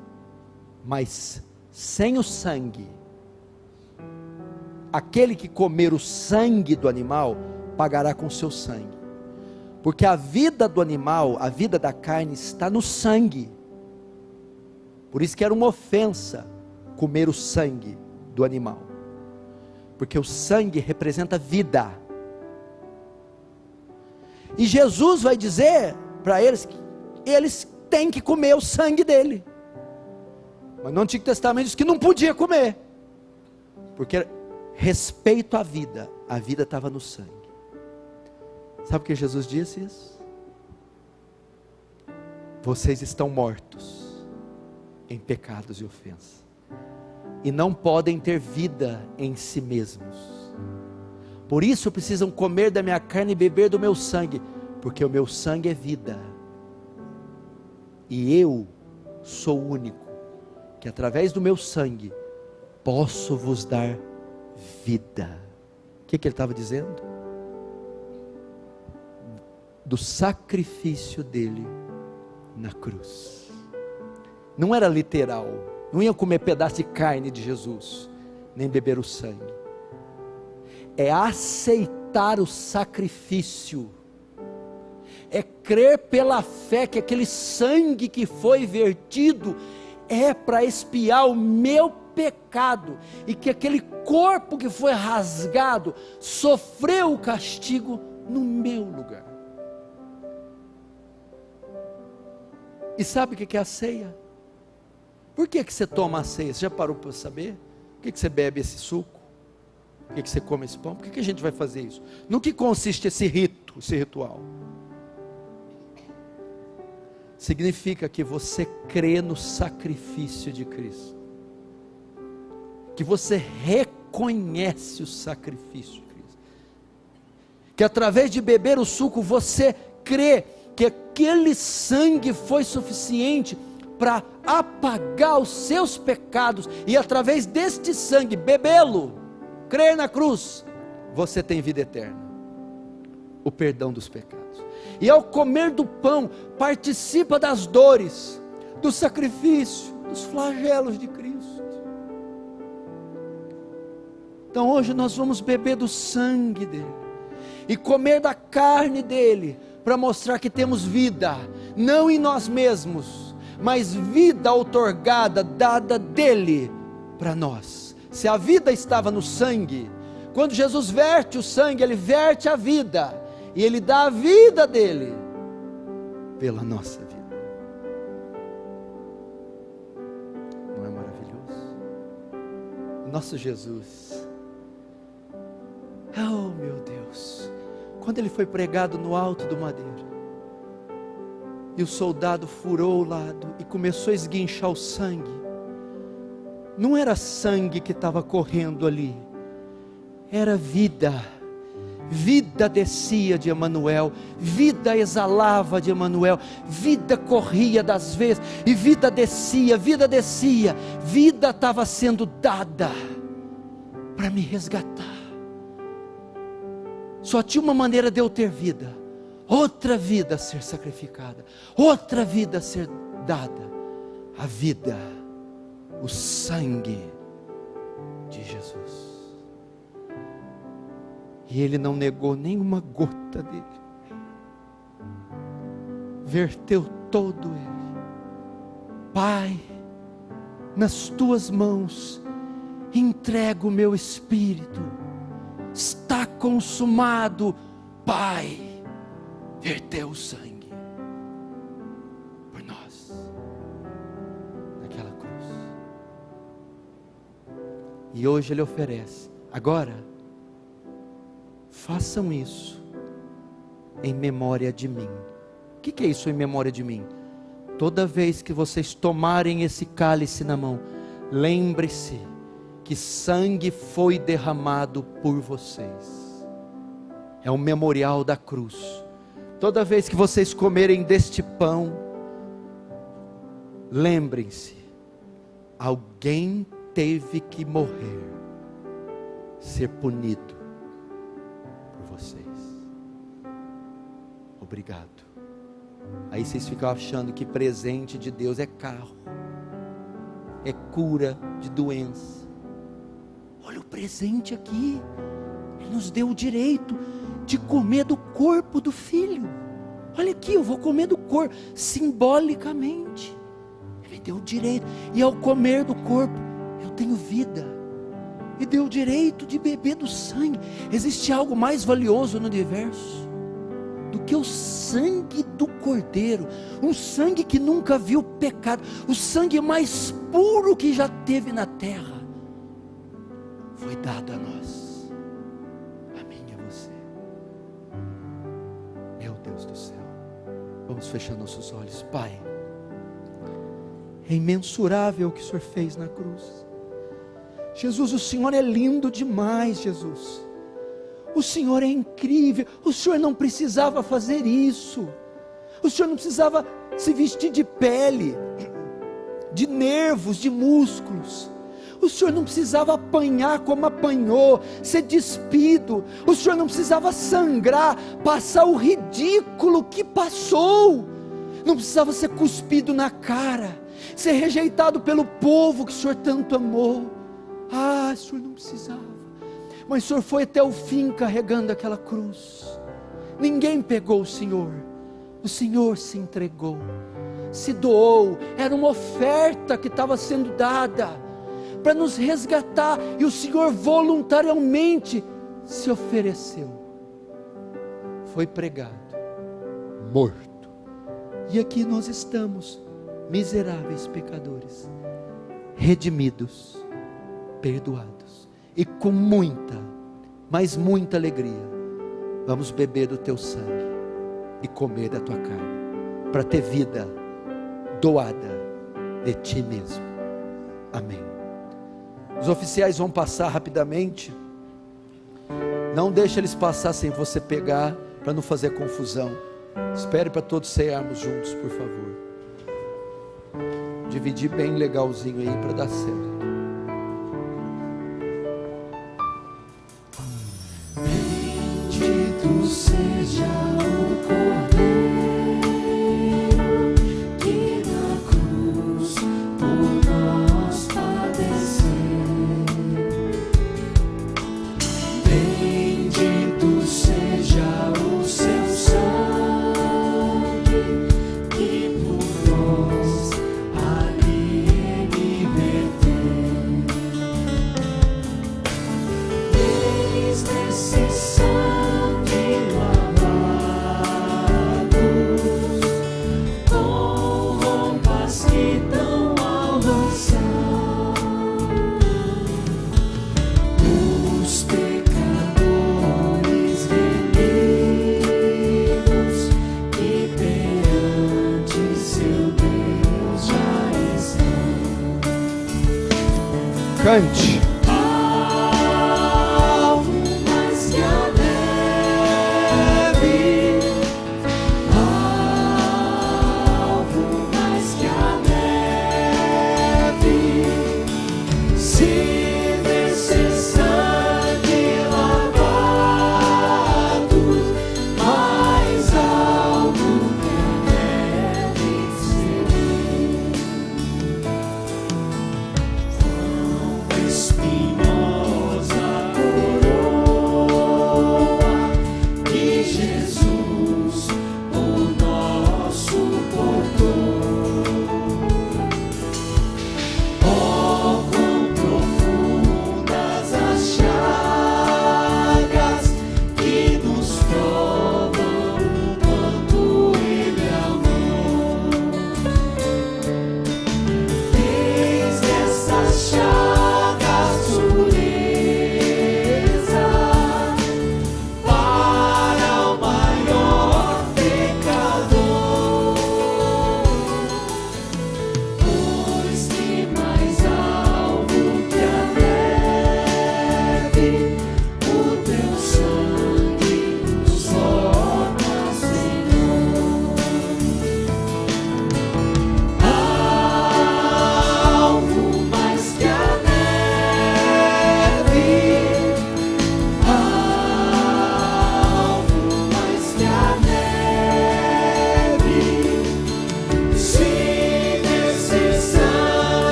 mas sem o sangue. Aquele que comer o sangue do animal, pagará com seu sangue, porque a vida do animal, a vida da carne está no sangue. Por isso que era uma ofensa comer o sangue do animal, porque o sangue representa vida. E Jesus vai dizer para eles que eles têm que comer o sangue dele, mas no Antigo Testamento diz que não podia comer, porque respeito à vida, a vida estava no sangue. Sabe por que Jesus disse isso? Vocês estão mortos em pecados e ofensas, e não podem ter vida em si mesmos, por isso precisam comer da minha carne e beber do meu sangue, porque o meu sangue é vida, e eu sou o único, que através do meu sangue, posso vos dar vida. O que ele estava dizendo? Do sacrifício dele na cruz. Não era literal, não ia comer pedaço de carne de Jesus, nem beber o sangue. É aceitar o sacrifício, é crer pela fé que aquele sangue que foi vertido é para expiar o meu pecado, e que aquele corpo que foi rasgado sofreu o castigo no meu lugar. E sabe o que é a ceia? Por que você toma a ceia? Você já parou para saber? Por que você bebe esse suco? Por que você come esse pão? Por que a gente vai fazer isso? No que consiste esse rito, esse ritual? Significa que você crê no sacrifício de Cristo, que você reconhece o sacrifício de Cristo, que através de beber o suco você crê que aquele sangue foi suficiente para apagar os seus pecados, e através deste sangue, bebê-lo, crer na cruz, você tem vida eterna, o perdão dos pecados. E ao comer do pão, participa das dores, do sacrifício, dos flagelos de Cristo. Então hoje nós vamos beber do sangue dele, e comer da carne dele, para mostrar que temos vida, não em nós mesmos, mas vida outorgada, dada dele para nós. Se a vida estava no sangue, quando Jesus verte o sangue, ele verte a vida, e ele dá a vida dele pela nossa vida. Não é maravilhoso? Nosso Jesus, oh meu Deus, quando ele foi pregado no alto do madeiro, e o soldado furou o lado e começou a esguinchar o sangue, não era sangue que estava correndo ali, era vida. Vida descia de Emanuel, vida exalava de Emanuel, vida corria das veias, e vida descia, vida estava sendo dada para me resgatar. Só tinha uma maneira de eu ter vida, outra vida a ser sacrificada, outra vida a ser dada, a vida, o sangue de Jesus. E ele não negou nenhuma gota dele, verteu todo ele. Pai, nas tuas mãos entrego o meu espírito, está consumado. Pai, verteu o sangue por nós naquela cruz, e hoje ele oferece. Agora façam isso em memória de mim. O que é isso em memória de mim? Toda vez que vocês tomarem esse cálice na mão, lembre-se que sangue foi derramado por vocês. É um memorial da cruz. Toda vez que vocês comerem deste pão, lembrem-se, alguém teve que morrer, ser punido por vocês. Obrigado. Aí vocês ficam achando que presente de Deus é carro, é cura de doença. Olha o presente aqui. Ele nos deu o direito de comer do corpo do Filho. Olha aqui, eu vou comer do corpo, simbolicamente. Ele deu o direito, e ao comer do corpo, eu tenho vida. E deu o direito de beber do sangue. Existe algo mais valioso no universo do que o sangue do Cordeiro, um sangue que nunca viu pecado, o sangue mais puro que já teve na terra, foi dado a nós, a mim e a você. Meu Deus do céu, vamos fechar nossos olhos. Pai, é imensurável o que o Senhor fez na cruz. Jesus, o Senhor é lindo demais, Jesus. O Senhor é incrível. O Senhor não precisava fazer isso. O Senhor não precisava se vestir de pele, de nervos, de músculos. O Senhor não precisava apanhar como apanhou, ser despido. O Senhor não precisava sangrar, passar o ridículo que passou. Não precisava ser cuspido na cara, ser rejeitado pelo povo que o Senhor tanto amou. Ah, o Senhor não precisava. Mas o Senhor foi até o fim carregando aquela cruz. Ninguém pegou o Senhor se entregou, se doou. Era uma oferta que estava sendo dada para nos resgatar, e o Senhor voluntariamente se ofereceu. Foi pregado, morto, e aqui nós estamos, miseráveis pecadores, redimidos, perdoados, e com muita, mas muita alegria, vamos beber do teu sangue e comer da tua carne, para ter vida doada de ti mesmo. Amém. Os oficiais vão passar rapidamente. Não deixe eles passar sem você pegar, para não fazer confusão. Espere para todos cearmos juntos, por favor. Dividir bem legalzinho aí para dar certo. Bendito seja o Cordeiro que na cruz por nós padeceu. Bendito seja o seu sangue que por nós ali ele verteu. Desde esse sangue lavados com roupas que dão ao céu, os pecadores remidos que perante seu Deus já estão. Cante. Espírito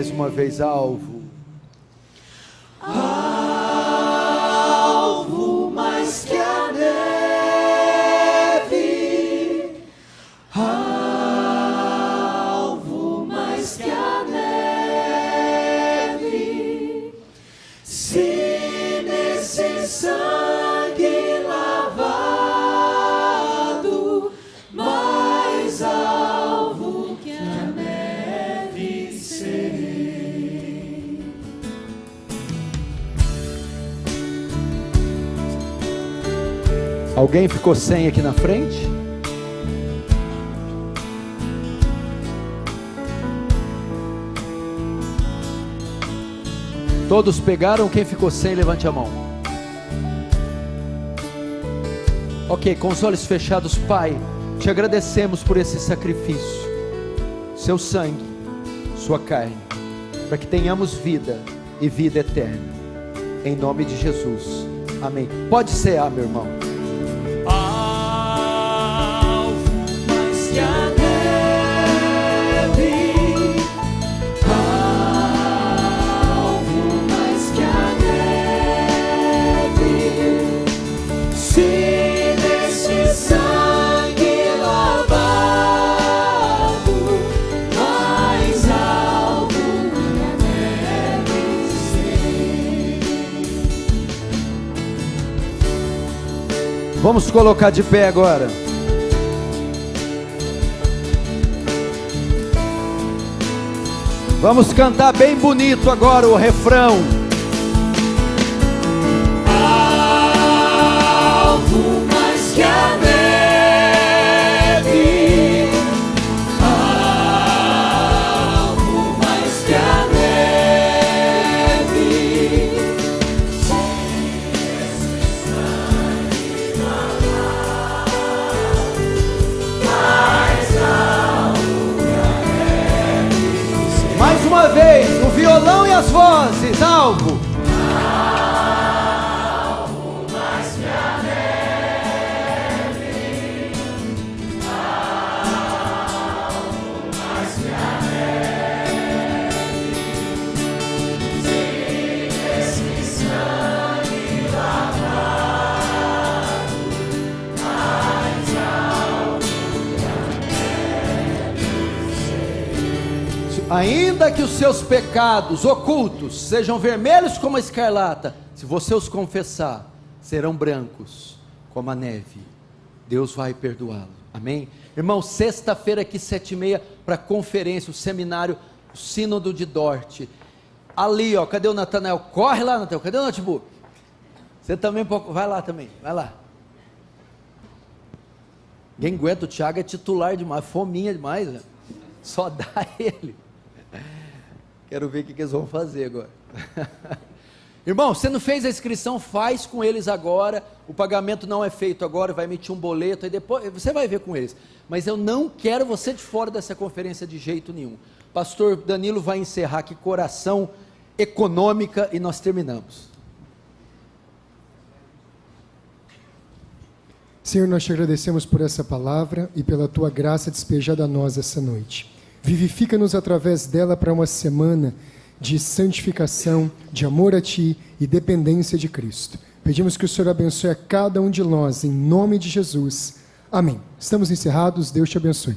Mais uma vez, alvo. Alvo mais que a neve, alvo mais que a neve, se nesse sangue lavado, mais alvo que a neve serei. Alguém ficou sem aqui na frente? Todos pegaram? Quem ficou sem, levante a mão. Ok, com os olhos fechados, Pai, te agradecemos por esse sacrifício, seu sangue, sua carne, para que tenhamos vida e vida eterna, em nome de Jesus, amém. Pode ser, meu irmão. Mais que a neve, alvo mais que a neve, se nesse sangue lavado, mais alvo que a neve serei. Vamos colocar de pé agora. Vamos cantar bem bonito agora o refrão. Alvo mais que a neve, alvo mais que a neve, Mais uma vez, o violão e as vozes, alvo. Ainda que os seus pecados ocultos sejam vermelhos como a escarlata, se você os confessar, serão brancos como a neve. Deus vai perdoá-lo. Amém? Irmão, sexta-feira aqui 7h30 para conferência, o seminário, o sínodo de Dort. Ali, ó, cadê o Natanael? Corre lá, Natanael. Cadê o notebook? Você também pode... Vai lá também, vai lá. Ninguém aguenta, o Thiago é titular demais, fominha demais, né? Só dá ele. Quero ver o que eles vão fazer agora. Irmão, você não fez a inscrição, faz com eles agora. O pagamento não é feito agora, vai emitir um boleto, aí depois você vai ver com eles. Mas eu não quero você de fora dessa conferência de jeito nenhum. Pastor Danilo vai encerrar aqui com oração econômica e nós terminamos. Senhor, nós te agradecemos por essa palavra e pela tua graça despejada a nós essa noite. Vivifica-nos através dela para uma semana de santificação, de amor a ti e dependência de Cristo. Pedimos que o Senhor abençoe a cada um de nós, em nome de Jesus. Amém. Estamos encerrados, Deus te abençoe.